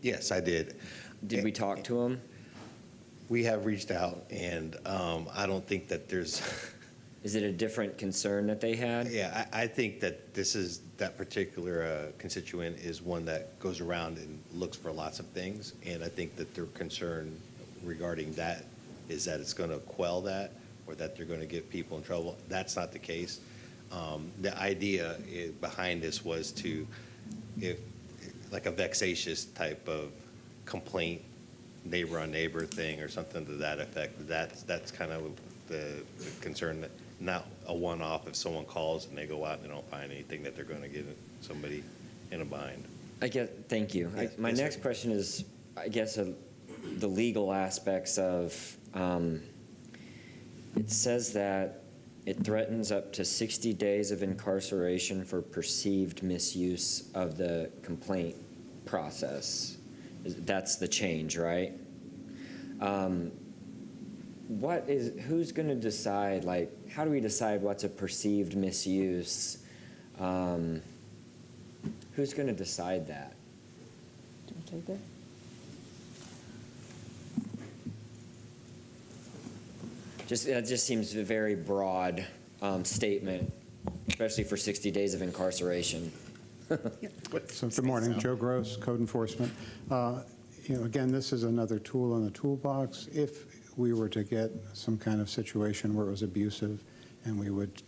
Yes, I did. Did we talk to him? We have reached out, and I don't think that there's... Is it a different concern that they had? Yeah, I think that that particular constituent is one that goes around and looks for lots of things, and I think that their concern regarding that is that it's going to quell that, or that they're going to get people in trouble. That's not the case. The idea behind this was to, like a vexatious type of complaint, neighbor on neighbor thing or something to that effect. That's kind of the concern, that not a one-off if someone calls and they go out and they don't find anything, that they're going to get somebody in a bind. Thank you. Yes, My yes, next sir. question is, I guess, the legal aspects of, it says that it threatens up to 60 days of incarceration for perceived misuse of the complaint process. That's the change, right? Who's going to decide, like, how do we decide what's a perceived misuse? Who's going to decide that? Do you take that? That just seems a very broad statement, especially for 60 days of incarceration. So good morning, Joe Gross, Code Enforcement. Again, this is another tool in the toolbox. If we were to get some kind of situation where it was abusive, and we would,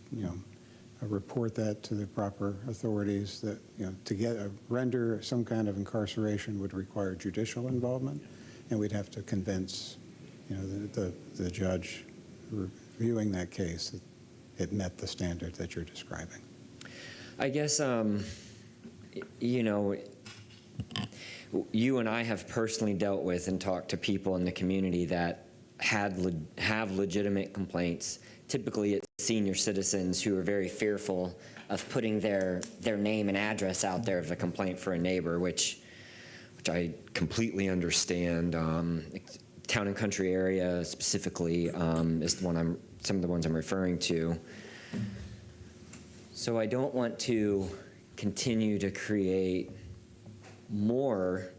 report that to the proper authorities, that to render some kind of incarceration would require judicial involvement, and we'd have to convince, the judge reviewing that case that it met the standard that you're describing. I guess, you and I have personally dealt with and talked to people in the community that have legitimate complaints. Typically, it's senior citizens who are very fearful of putting their name and address out there of a complaint for a neighbor, which I completely understand. Town and country area specifically is some of the ones I'm referring to. So I don't want to continue to create more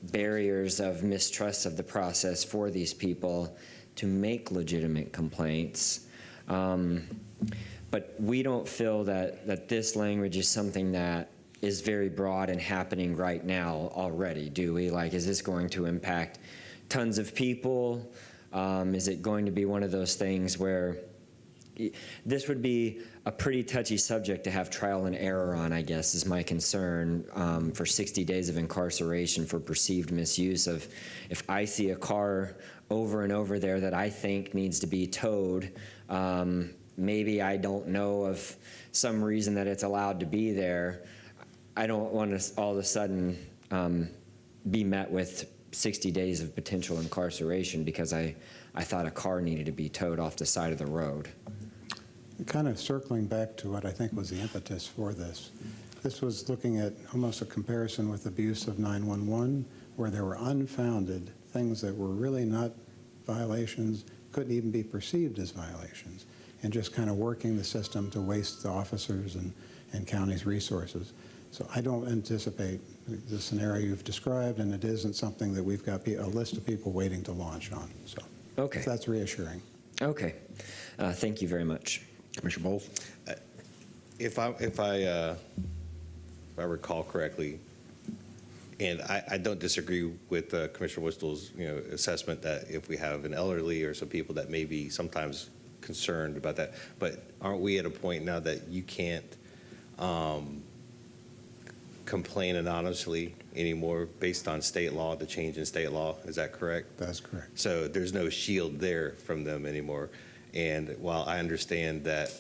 barriers of mistrust of the process for these people to make legitimate complaints. But we don't feel that this language is something that is very broad and happening right now already, do we? Like, is this going to impact tons of people? Is it going to be one of those things where this would be a pretty touchy subject to have trial and error on, I guess, is my concern, for 60 days of incarceration for perceived misuse of, if I see a car over and over there that I think needs to be towed, maybe I don't know of some reason that it's allowed to be there. I don't want to all of a sudden be met with 60 days of potential incarceration because I thought a car needed to be towed off the side of the road. Kind of circling back to what I think was the impetus for this. This was looking at almost a comparison with abuse of 911, where there were unfounded things that were really not violations, couldn't even be perceived as violations, and just kind of working the system to waste the officers and county's resources. So I don't anticipate the scenario you've described, and it isn't something that we've got a list of people waiting to launch on. So okay, that's reassuring. Okay, thank you very much. Commissioner Bowles? If I recall correctly, and I don't disagree with Commissioner Whistle's assessment that if we have an elderly or some people that may be sometimes concerned about that, but aren't we at a point now that you can't complain anonymously anymore based on state law, the change in state law? Is that correct? That's correct. So there's no shield there from them anymore. And while I understand that,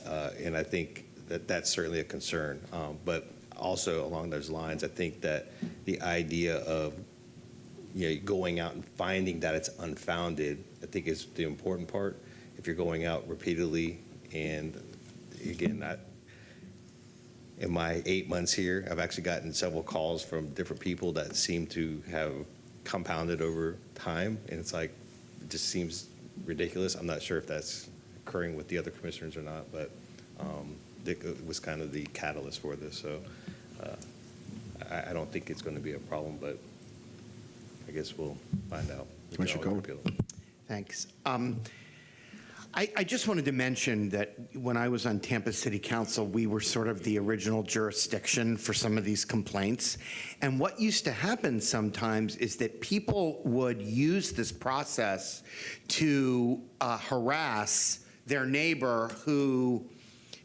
and I think that that's certainly a concern, but also along those lines, I think that the idea of going out and finding that it's unfounded, I think is the important part. If you're going out repeatedly, and again, in my 8 months here, I've actually gotten several calls from different people that seem to have compounded over time, and it's like, it just seems ridiculous. I'm not sure if that's occurring with the other commissioners or not, but it was kind of the catalyst for this. So I don't think it's going to be a problem, but I guess we'll find out. Commissioner Cohen. Thanks. I just wanted to mention that when I was on Tampa City Council, we were sort of the original jurisdiction for some of these complaints. And what used to happen sometimes is that people would use this process to harass their neighbor who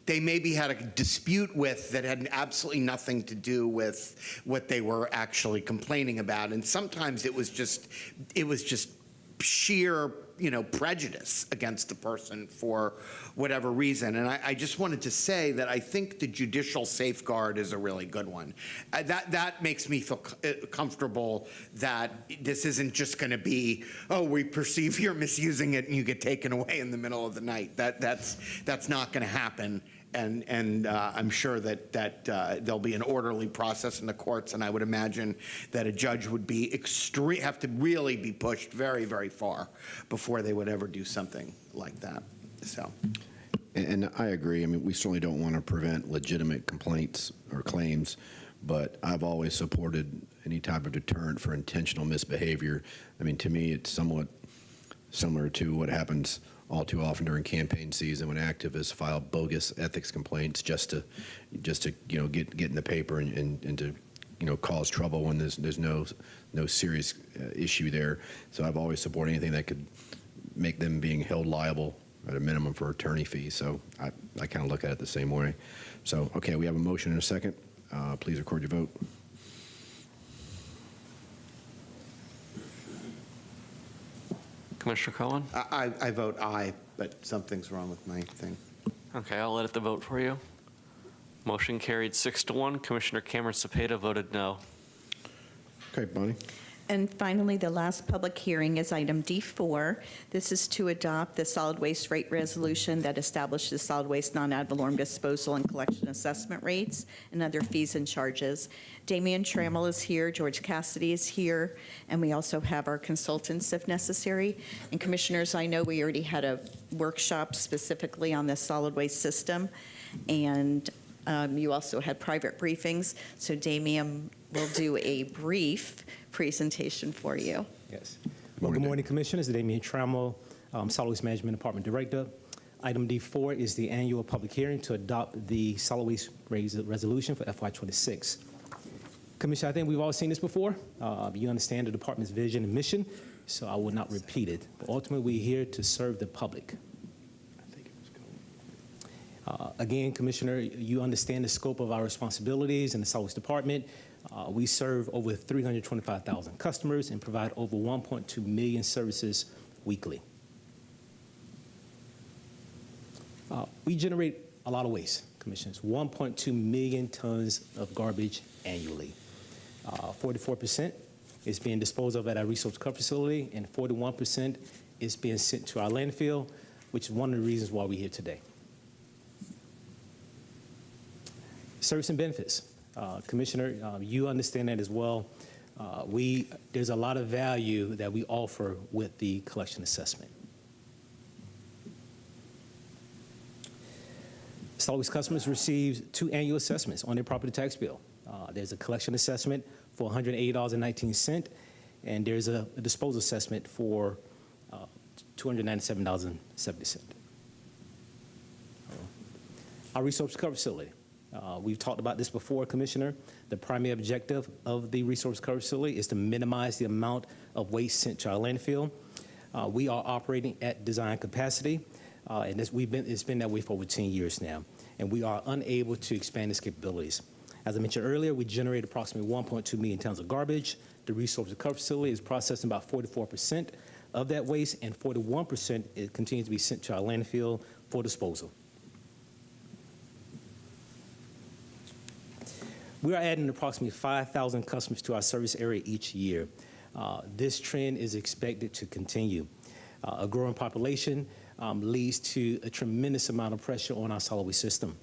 they maybe had a dispute with that had absolutely nothing to do with what they were actually complaining about. And sometimes it was just sheer prejudice against the person for whatever reason. And I just wanted to say that I think the judicial safeguard is a really good one. That makes me feel comfortable that this isn't just going to be, oh, we perceive you're misusing it and you get taken away in the middle of the night. That's not going to happen. And I'm sure that there'll be an orderly process in the courts, and I would imagine that a judge would be have to really be pushed very, very far before they would ever do something like that. So, and I agree. I mean, we certainly don't want to prevent legitimate complaints or claims, but I've always supported any type of deterrent for intentional misbehavior. I mean, to me, it's somewhat similar to what happens all too often during campaign season when activists file bogus ethics complaints just to get in the paper and to cause trouble when there's no serious issue there. So I've always supported anything that could make them being held liable at a minimum for attorney fees. So I kind of look at it the same way. So okay, we have a motion and a second. Please record your vote. Commissioner Cohen? I vote aye, but something's wrong with my thing. Okay, I'll edit the vote for you. Motion carried 6-1. Commissioner Cameron Cepeda voted no. Okay, Bonnie. And finally, the last public hearing is item D4. This is to adopt the solid waste rate resolution that establishes solid waste non-ad valorem disposal and collection assessment rates and other fees and charges. Damian Trammell is here, George Cassidy is here, and we also have our consultants if necessary. And commissioners, I know we already had a workshop specifically on the solid waste system, and you also had private briefings. So Damian will do a brief presentation for you. Yes. Well, good morning, Commissioners. Damian Trammell, Solid Waste Management Department Director. Item D4 is the annual public hearing to adopt the solid waste resolution for FY26. Commissioner, I think we've all seen this before. You understand the department's vision and mission, so I will not repeat it. But ultimately, we're here to serve the public. Again, Commissioner, you understand the scope of our responsibilities in the solid waste department. We serve over 325,000 customers and provide over 1.2 million services weekly. We generate a lot of waste, Commissioners, 1.2 million tons of garbage annually. 44% is being disposed of at our resource recovery facility, and 41% is being sent to our landfill, which is one of the reasons why we're here today. Service and benefits. Commissioner, you understand that as well. There's a lot of value that we offer with the collection assessment. Solid waste customers receive 2 annual assessments on their property tax bill. There's a collection assessment for $180.19, and there's a disposal assessment for $297.70. Our resource recovery facility. We've talked about this before, Commissioner. The primary objective of the resource recovery facility is to minimize the amount of waste sent to our landfill. We are operating at design capacity, and it's been that way for over 10 years now, and we are unable to expand its capabilities. As I mentioned earlier, we generate approximately 1.2 million tons of garbage. The resource recovery facility is processing about 44% of that waste, and 41% it continues to be sent to our landfill for disposal. We are adding approximately 5,000 customers to our service area each year. This trend is expected to continue. A growing population leads to a tremendous amount of pressure on our solid waste system.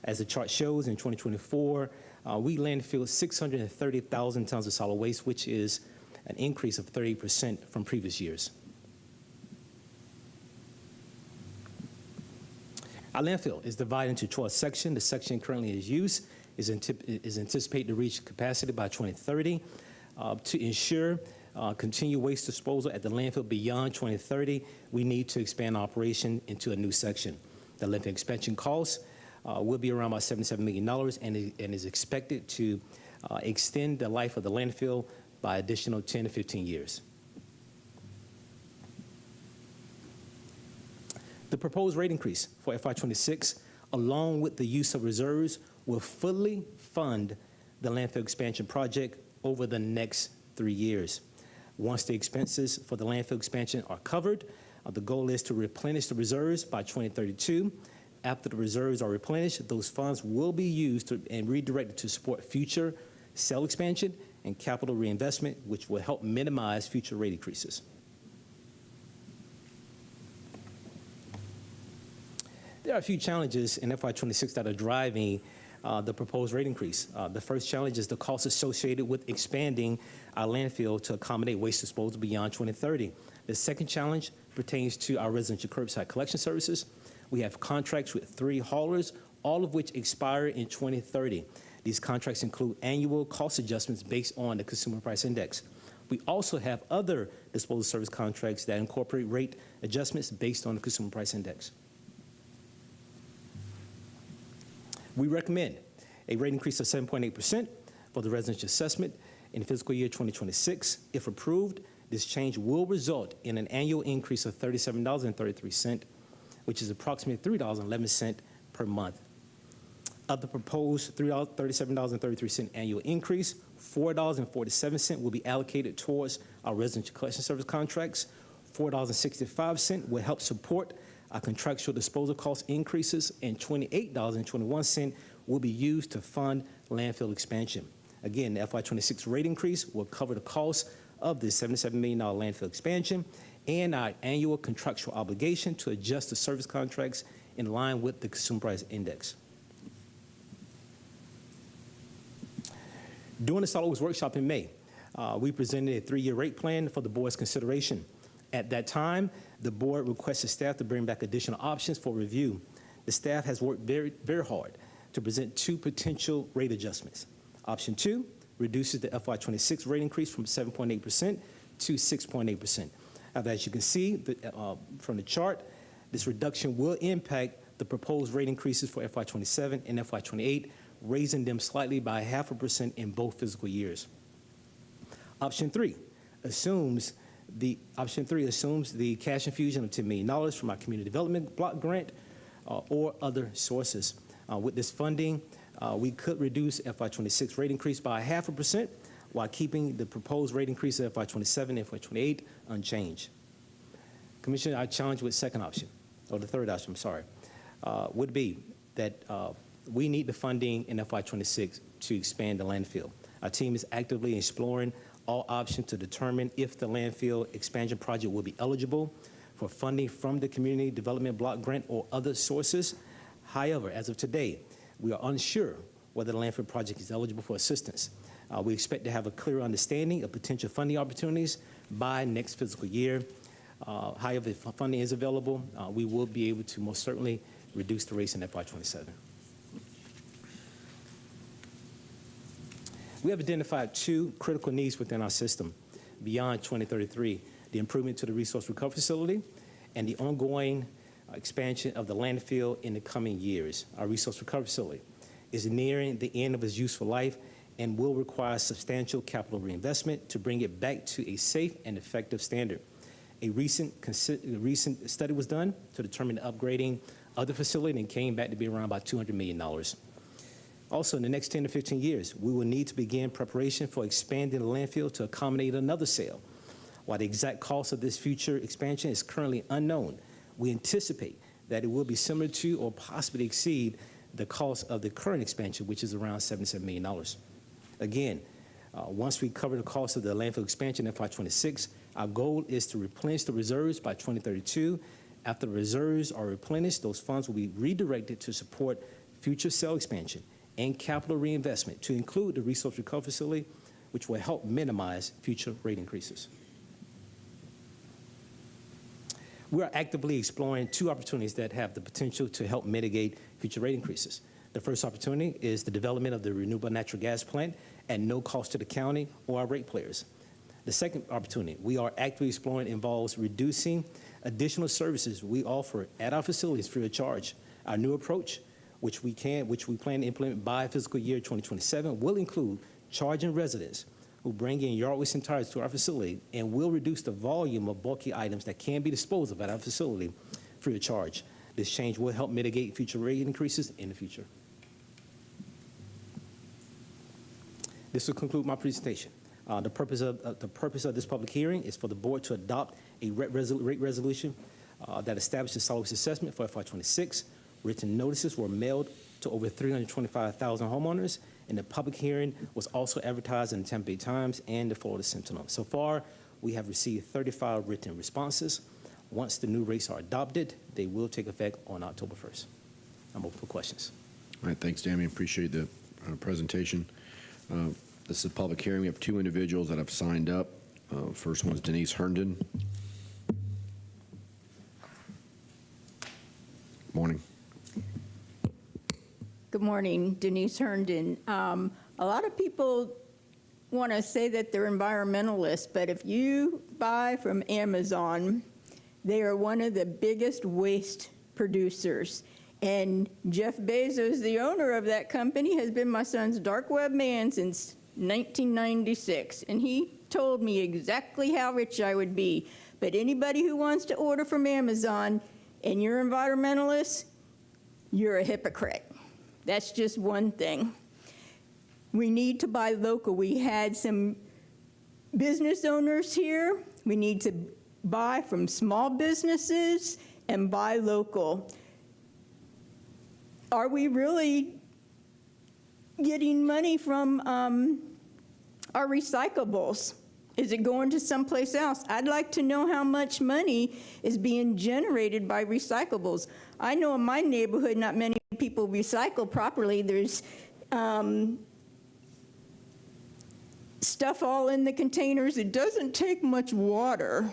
As the chart shows, in 2024, we landfilled 630,000 tons of solid waste, which is an increase of 30% from previous years. Our landfill is divided into 12 sections. The section currently in use is anticipated to reach capacity by 2030. To ensure continued waste disposal at the landfill beyond 2030, we need to expand operation into a new section. The landfill expansion cost will be around about $77 million and is expected to extend the life of the landfill by additional 10 to 15 years. The proposed rate increase for FY26, along with the use of reserves, will fully fund the landfill expansion project over the next 3 years. Once the expenses for the landfill expansion are covered, the goal is to replenish the reserves by 2032. After the reserves are replenished, those funds will be used and redirected to support future cell expansion and capital reinvestment, which will help minimize future rate increases. There are a few challenges in FY26 that are driving the proposed rate increase. The first challenge is the cost associated with expanding our landfill to accommodate waste disposal beyond 2030. The second challenge pertains to our residential curbside collection services. We have contracts with 3 haulers, all of which expire in 2030. These contracts include annual cost adjustments based on the Consumer Price Index. We also have other disposal service contracts that incorporate rate adjustments based on the Consumer Price Index. We recommend a rate increase of 7.8% for the residential assessment in fiscal year 2026. If approved, this change will result in an annual increase of $37.33, which is approximately $3.11 per month. Of the proposed $37.33 annual increase, $4.47 will be allocated towards our residential collection service contracts. $4.65 will help support our contractual disposal cost increases, and $28.21 will be used to fund landfill expansion. Again, the FY26 rate increase will cover the cost of the $77 million landfill expansion and our annual contractual obligation to adjust the service contracts in line with the Consumer Price Index. During the solid waste workshop in May, we presented a 3-year rate plan for the board's consideration. At that time, the board requested staff to bring back additional options for review. The staff has worked very, very hard to present 2 potential rate adjustments. Option 2 reduces the FY26 rate increase from 7.8% to 6.8%. As you can see from the chart, this reduction will impact the proposed rate increases for FY27 and FY28, raising them slightly by 0.5% in both fiscal years. Option 3 assumes the cash infusion of $10 million from our community development block grant or other sources. With this funding, we could reduce FY26 rate increase by 0.5% while keeping the proposed rate increase of FY27 and FY28 unchanged. Commissioner, our challenge with second option, or the third option, I'm sorry, would be that we need the funding in FY26 to expand the landfill. Our team is actively exploring all options to determine if the landfill expansion project will be eligible for funding from the Community Development Block Grant or other sources. However, as of today, we are unsure whether the landfill project is eligible for assistance. We expect to have a clear understanding of potential funding opportunities by next fiscal year. However, if funding is available, we will be able to most certainly reduce the rates in FY27. We have identified two critical needs within our system beyond 2033, the improvement to the resource recovery facility and the ongoing expansion of the landfill in the coming years. Our resource recovery facility is nearing the end of its useful life and will require substantial capital reinvestment to bring it back to a safe and effective standard. A recent study was done to determine upgrading of the facility and came back to be around about $200 million. Also, in the next 10 to 15 years, we will need to begin preparation for expanding the landfill to accommodate another sale. While the exact cost of this future expansion is currently unknown, we anticipate that it will be similar to or possibly exceed the cost of the current expansion, which is around $77 million. Again, once we cover the cost of the landfill expansion in FY26, our goal is to replenish the reserves by 2032. After the reserves are replenished, those funds will be redirected to support future cell expansion and capital reinvestment to include the resource recovery facility, which will help minimize future rate increases. We are actively exploring two opportunities that have the potential to help mitigate future rate increases. The first opportunity is the development of the renewable natural gas plant at no cost to the county or our ratepayers. The second opportunity we are actively exploring involves reducing additional services we offer at our facilities free of charge. Our new approach, which we plan to implement by fiscal year 2027, will include charging residents who bring in yard waste and tires to our facility and will reduce the volume of bulky items that can be disposed of at our facility free of charge. This change will help mitigate future rate increases in the future. This will conclude my presentation. The purpose of this public hearing is for the board to adopt a rate resolution that establishes solid waste assessment for FY26. Written notices were mailed to over 325,000 homeowners, and the public hearing was also advertised in the Tampa Bay Times and the Florida Sentinel. So far, we have received 35 written responses. Once the new rates are adopted, they will take effect on October 1st. I'm open for questions. All right, thanks, Damien. Appreciate the presentation. This is a public hearing. We have two individuals that have signed up. First one is Denise Herndon. Morning. Good morning, Denise Herndon. A lot of people want to say that they're environmentalists, but if you buy from Amazon, they are one of the biggest waste producers. And Jeff Bezos, the owner of that company, has been my son's dark web man since 1996. And he told me exactly how rich I would be. But anybody who wants to order from Amazon and you're environmentalist, you're a hypocrite. That's just one thing. We need to buy local. We had some business owners here. We need to buy from small businesses and buy local. Are we really getting money from our recyclables? Is it going to someplace else? I'd like to know how much money is being generated by recyclables. I know in my neighborhood not many people recycle properly. There's stuff all in the containers. It doesn't take much water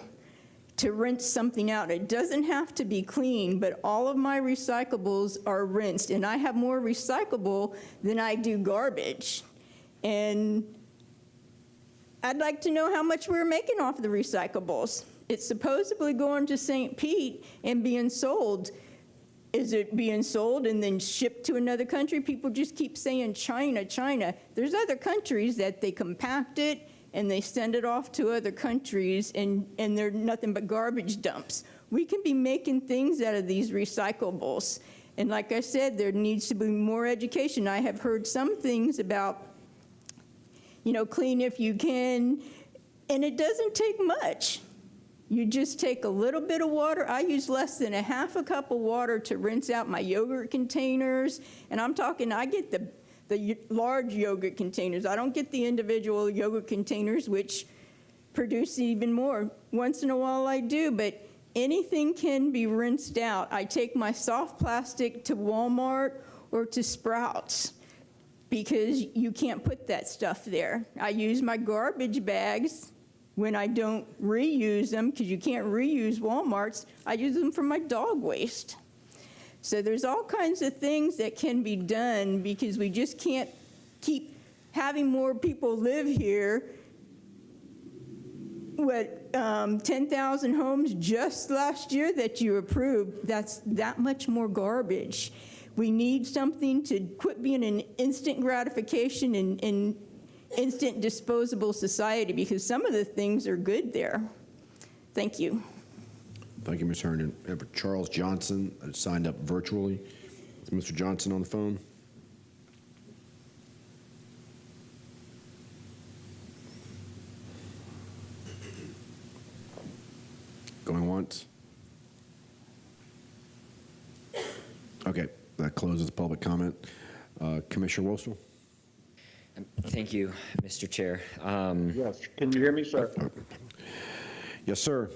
to rinse something out. It doesn't have to be clean, but all of my recyclables are rinsed, and I have more recyclable than I do garbage. And I'd like to know how much we're making off the recyclables. It's supposedly going to St. Pete and being sold. Is it being sold and then shipped to another country? People just keep saying China, China. There's other countries that they compact it and they send it off to other countries, and they're nothing but garbage dumps. We can be making things out of these recyclables. And like I said, there needs to be more education. I have heard some things about, you know, clean if you can, and it doesn't take much. You just take a little bit of water. I use less than a half a cup of water to rinse out my yogurt containers, and I'm talking, I get the the large yogurt containers. I don't get the individual yogurt containers, which produce even more. Once in a while I do, but anything can be rinsed out. I take my soft plastic to Walmart or to Sprouts because you can't put that stuff there. I use my garbage bags when I don't reuse them, because you can't reuse Walmart's. I use them for my dog waste. So there's all kinds of things that can be done, because we just can't keep having more people live here. 10,000 homes just last year that you approved, that's that much more garbage. We need something to quit being an instant gratification and instant disposable society, because some of the things are good there. Thank you. Thank you, Ms. Herndon. We have Charles Johnson signed up virtually. Is Mr. Johnson on the phone? Going once? Okay, that closes public comment. Commissioner Wostel? Thank you, Mr. Chair. Yes, can you hear me, sir? Yes, sir.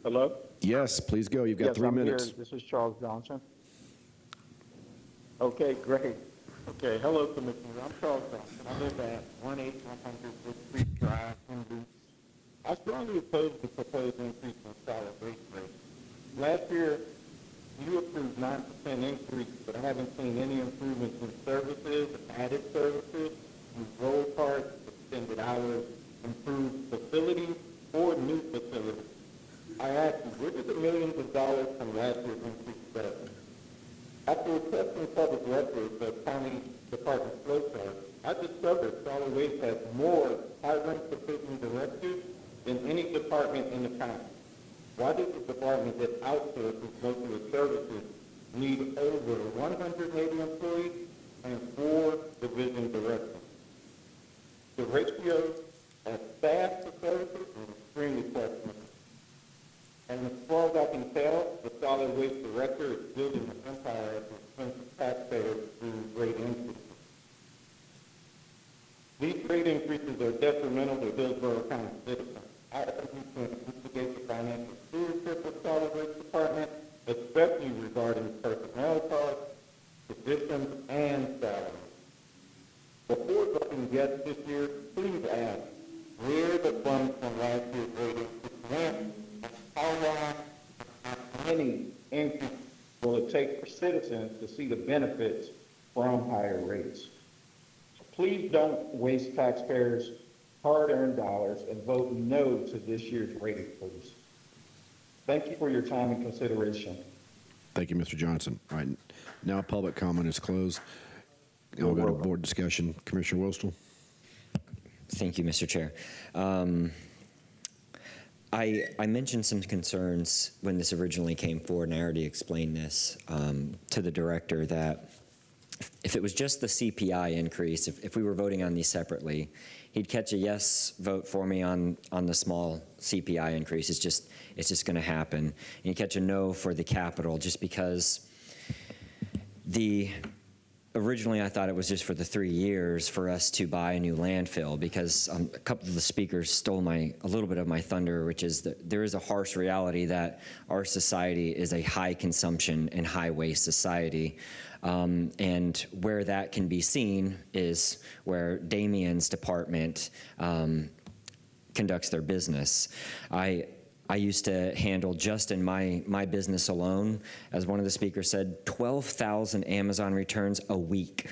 Hello? Yes, please go. You've got 3 minutes. Here. This is Charles Johnson. Okay, great. Okay, hello, Commissioner. I'm Charles Johnson. I live at 18100 Wood Creek Drive in Boots. I strongly oppose the proposed increase in solid waste rate. Last year, you approved 9% increase, but I haven't seen any improvements in services, added services, new roll carts, extended hours, improved facilities, or new facilities. I ask you, where did the millions of dollars from last year's increase go? After requesting public records of county department flow charts, I discovered solid waste has more high-rank provision directives than any department in the county. Why does the department that outsources most of its services need over 180 employees and 4 division directors? The ratio of staff to services is extremely questionable. And as far as I can tell, the solid waste director is building an empire at the expense of taxpayers through rate increases. These rate increases are detrimental to Hillsborough County citizens. I urge you to investigate the financial stewardship of the solid waste department, especially regarding personnel costs, positions, and salaries. Before voting yes this year, please ask where the funds from last year's rate increase went, and how long and how many increases will it take for citizens to see the benefits from higher rates. Please don't waste taxpayers' hard-earned dollars and vote no to this year's rate increase. Thank you for your time and consideration. Thank you, Mr. Johnson. All right, now public comment is closed. Now we'll go to board discussion. Commissioner Wostel. Thank you, Mr. Chair. I mentioned some concerns when this originally came forward, and I already explained this to the director, that if it was just the CPI increase, if we were voting on these separately, he'd catch a yes vote for me on the small CPI increase. It's just going to happen. And he'd catch a no for the capital, just because originally I thought it was just for the 3 years for us to buy a new landfill, because a couple of the speakers stole a little bit of my thunder, which is that there is a harsh reality that our society is a high consumption and high waste society. And where that can be seen is where Damien's department conducts their business. I used to handle, just in my business alone, as one of the speakers said, 12,000 Amazon returns a week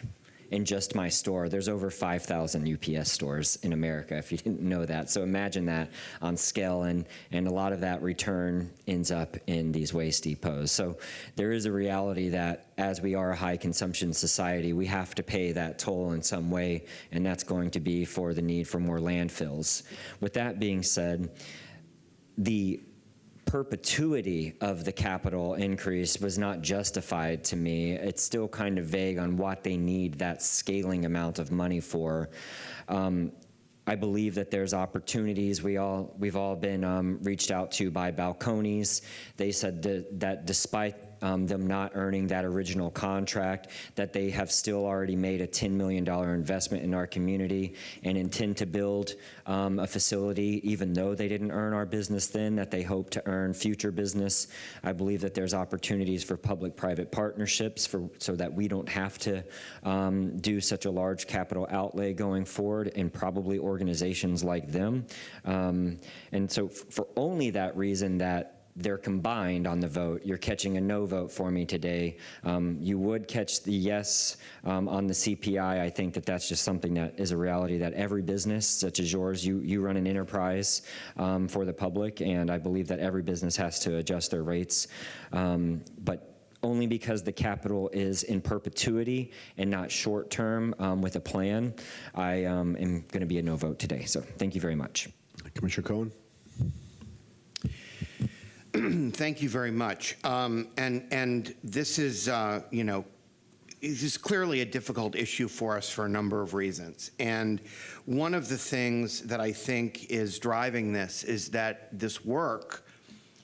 in just my store. There's over 5,000 UPS stores in America, if you didn't know that. So imagine that on scale, and a lot of that return ends up in these waste depots. So there is a reality that as we are a high consumption society, we have to pay that toll in some way, and that's going to be for the need for more landfills. With that being said, the perpetuity of the capital increase was not justified to me. It's still kind of vague on what they need that scaling amount of money for. I believe that there's opportunities. We've all been reached out to by Balcones. They said that despite them not earning that original contract, that they have still already made a $10 million investment in our community and intend to build a facility, even though they didn't earn our business then, that they hope to earn future business. I believe that there's opportunities for public-private partnerships so that we don't have to do such a large capital outlay going forward, and probably organizations like them. And so for only that reason that they're combined on the vote, you're catching a no vote for me today. You would catch the yes on the CPI. I think that that's just something that is a reality that every business, such as yours, you run an enterprise for the public, and I believe that every business has to adjust their rates. But only because the capital is in perpetuity and not short-term with a plan, I am going to be a no vote today. So thank you very much. Commissioner Cohen? Thank you very much. And this is, you know, this is clearly a difficult issue for us for a number of reasons. And one of the things that I think is driving this is that this work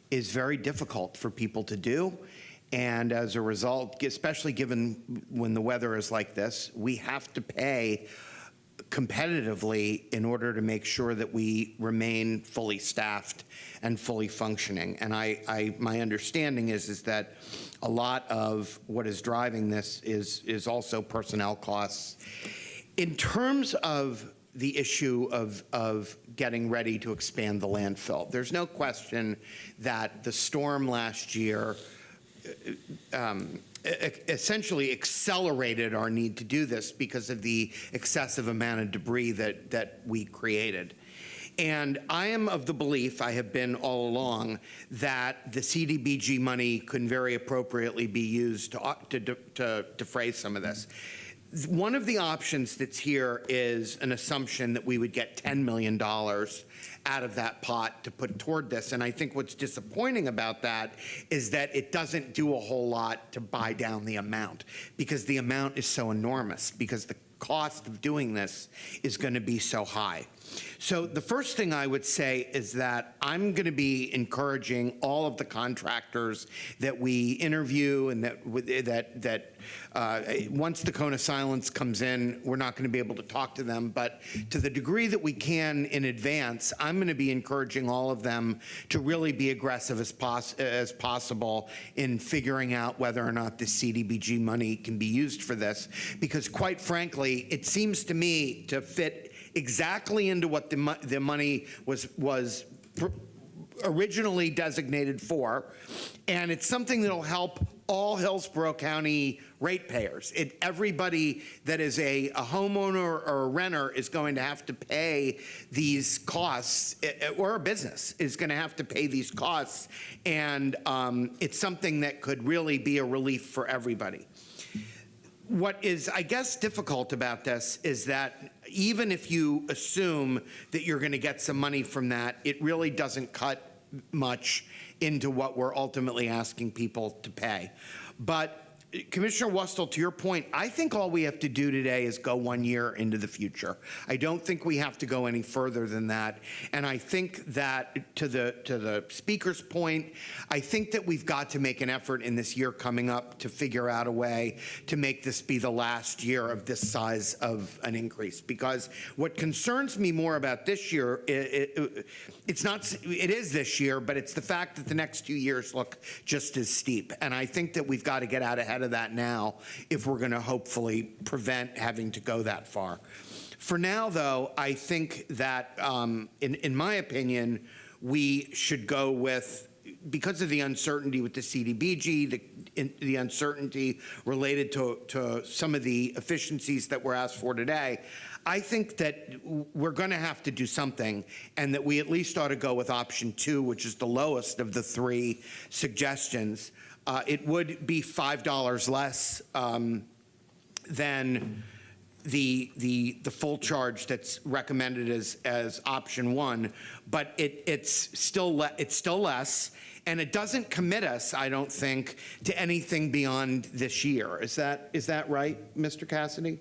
is very difficult for people to do. And as a result, especially given when the weather is like this, we have to pay competitively in order to make sure that we remain fully staffed and fully functioning. And my understanding is that a lot of what is driving this is also personnel costs. In terms of the issue of getting ready to expand the landfill, there's no question that the storm last year essentially accelerated our need to do this because of the excessive amount of debris that we created. And I am of the belief, I have been all along, that the CDBG money can very appropriately be used to defray some of this. One of the options that's here is an assumption that we would get $10 million out of that pot to put toward this. And I think what's disappointing about that is that it doesn't do a whole lot to buy down the amount, because the amount is so enormous, because the cost of doing this is going to be so high. So the first thing I would say is that I'm going to be encouraging all of the contractors that we interview, and that once the cone of silence comes in, we're not going to be able to talk to them. But to the degree that we can in advance, I'm going to be encouraging all of them to really be aggressive as possible in figuring out whether or not the CDBG money can be used for this. Because quite frankly, it seems to me to fit exactly into what the money was originally designated for, and it's something that'll help all Hillsborough County ratepayers. Everybody that is a homeowner or a renter is going to have to pay these costs, or a business is going to have to pay these costs, and it's something that could really be a relief for everybody. What is, I guess, difficult about this is that even if you assume that you're going to get some money from that, it really doesn't cut much into what we're ultimately asking people to pay. But Commissioner Wustel, to your point, I think all we have to do today is go 1 year into the future. I don't think we have to go any further than that. And I think that, to the speaker's point, I think that we've got to make an effort in this year coming up to figure out a way to make this be the last year of this size of an increase. Because what concerns me more about this year, it is this year, but it's the fact that the next 2 years look just as steep. And I think that we've got to get out ahead of that now if we're going to hopefully prevent having to go that far. For now, though, I think that, in my opinion, we should go with, because of the uncertainty with the CDBG, the uncertainty related to some of the efficiencies that were asked for today, I think that we're going to have to do something, and that we at least ought to go with option 2, which is the lowest of the 3 suggestions. It would be $5 less than the full charge that's recommended as option 1, but it's still less, and it doesn't commit us, I don't think, to anything beyond this year. Is that right, Mr. Cassidy?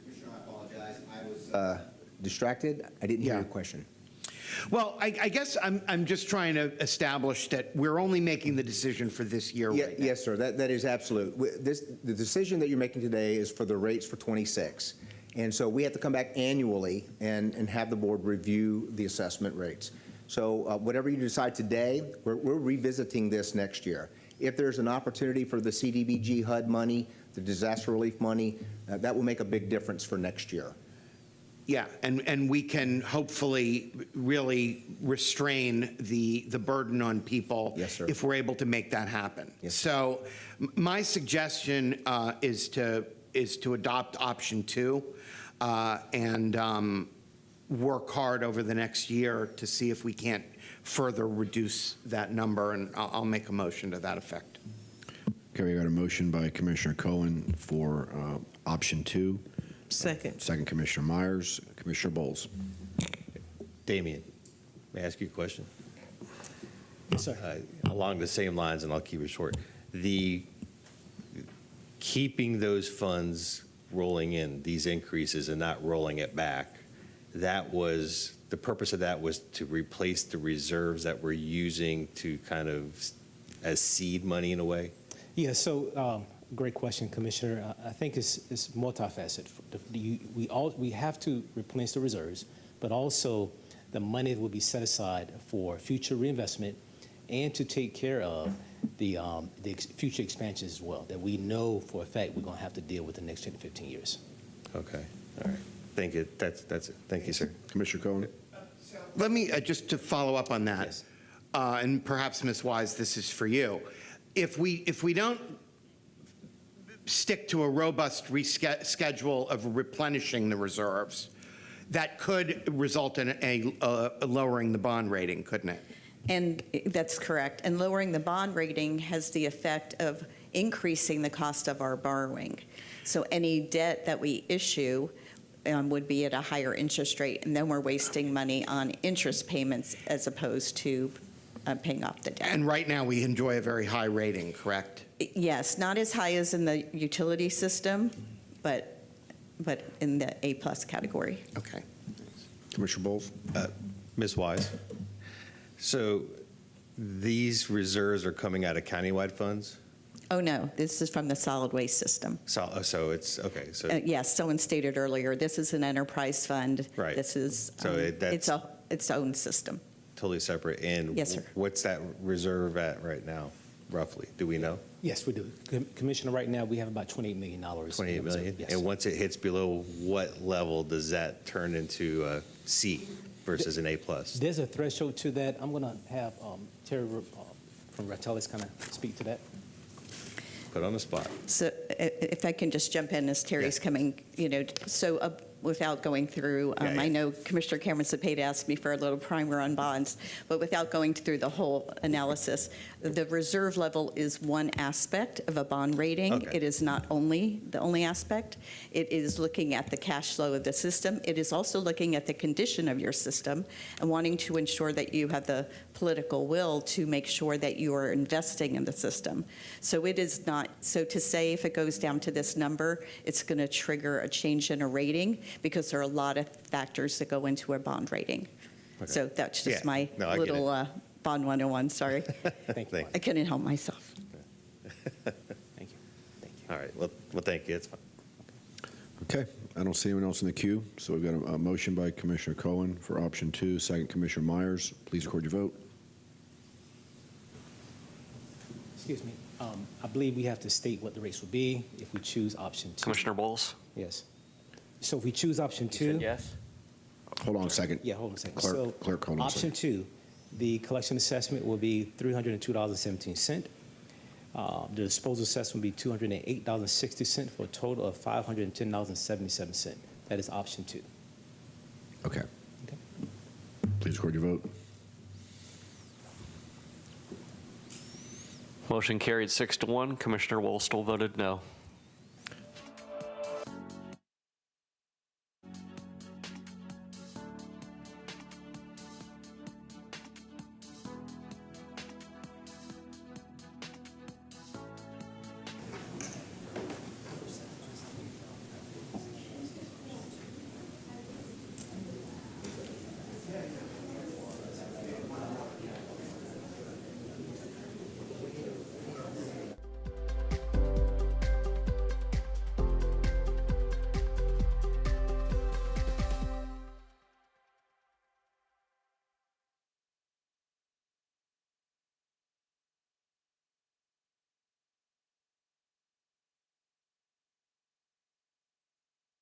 Commissioner, I apologize. I was distracted. I didn't hear your question. Well, I guess I'm just trying to establish that we're only making the decision for this year right now. Yes, sir, that is absolute. The decision that you're making today is for the rates for '26. And so we have to come back annually and have the board review the assessment rates. So whatever you decide today, we're revisiting this next year. If there's an opportunity for the CDBG HUD money, the disaster relief money, that will make a big difference for next year. Yeah, and we can hopefully really restrain the burden on people. Yes, sir. If we're able to make that happen. Yes. So my suggestion is to adopt option 2 and work hard over the next year to see if we can't further reduce that number, and I'll make a motion to that effect. Okay, we got a motion by Commissioner Cohen for option 2. Second. Second, Commissioner Myers. Commissioner Bowles. Damian, may I ask you a question? Yes, sir. Along the same lines, and I'll keep it short. Keeping those funds rolling in, these increases, and not rolling it back, that was, the purpose of that was to replace the reserves that we're using to kind of as seed money in a way? Yeah, so great question, Commissioner. I think it's multifaceted. We have to replenish the reserves, but also the money will be set aside for future reinvestment and to take care of the future expansions as well, that we know for a fact we're going to have to deal with the next 10 to 15 years. Okay, all right. Thank you. That's it. Thank you, sir. Commissioner Cohen. Let me, just to follow up on that, Yes. And perhaps, Ms. Wise, this is for you. If we don't stick to a robust schedule of replenishing the reserves, that could result in a lowering the bond rating, couldn't it? And that's correct. And lowering the bond rating has the effect of increasing the cost of our borrowing. So any debt that we issue would be at a higher interest rate, and then we're wasting money on interest payments as opposed to paying off the debt. And right now, we enjoy a very high rating, correct? Yes, not as high as in the utility system, but in the A+ category. Okay. Commissioner Bowles. Ms. Wise, so these reserves are coming out of countywide funds? Oh, no, this is from the solid waste system. So it's, okay, so. Yes, someone stated earlier, this is an enterprise fund. Right. This is, So that's its own system. totally separate. And Yes, sir. what's that reserve at right now, roughly? Do we know? Yes, we do. Commissioner, right now, we have about $28 million. 28 million? Yes. And once it hits below what level does that turn into a C versus an A+? There's a threshold to that. I'm going to have Terry from Ratellis kind of speak to that. Put on the spot. So if I can just jump in as Terry's coming, so without going through, I know Commissioner Cameron Cepeda asked me for a little primer on bonds, but without going through the whole analysis, the reserve level is one aspect of a bond rating. Okay. It is not only the only aspect. It is looking at the cash flow of the system. It is also looking at the condition of your system and wanting to ensure that you have the political will to make sure that you are investing in the system. So it is not, so to say if it goes down to this number, it's going to trigger a change in a rating because there are a lot of factors that go into a bond rating. Okay. So that's just my No, I get little bond 101, sorry. Thank you. I couldn't help myself. Thank you. All right, well, thank you, it's fine. Okay, I don't see anyone else in the queue, so we've got a motion by Commissioner Cohen for option 2, second Commissioner Myers. Please record your vote. Excuse me. I believe we have to state what the rates will be if we choose option 2. Commissioner Bowles? Yes. So if we choose option 2. You said yes? Hold on a second. Yeah, hold on a second. Clerk, hold on a Option second. 2, the collection assessment will be $302.17. The disposal assessment will be $208.60 for a total of $510.77. That is option 2. Okay. Okay. Please record your vote. Motion carried 6-1. Commissioner Woolstle voted no.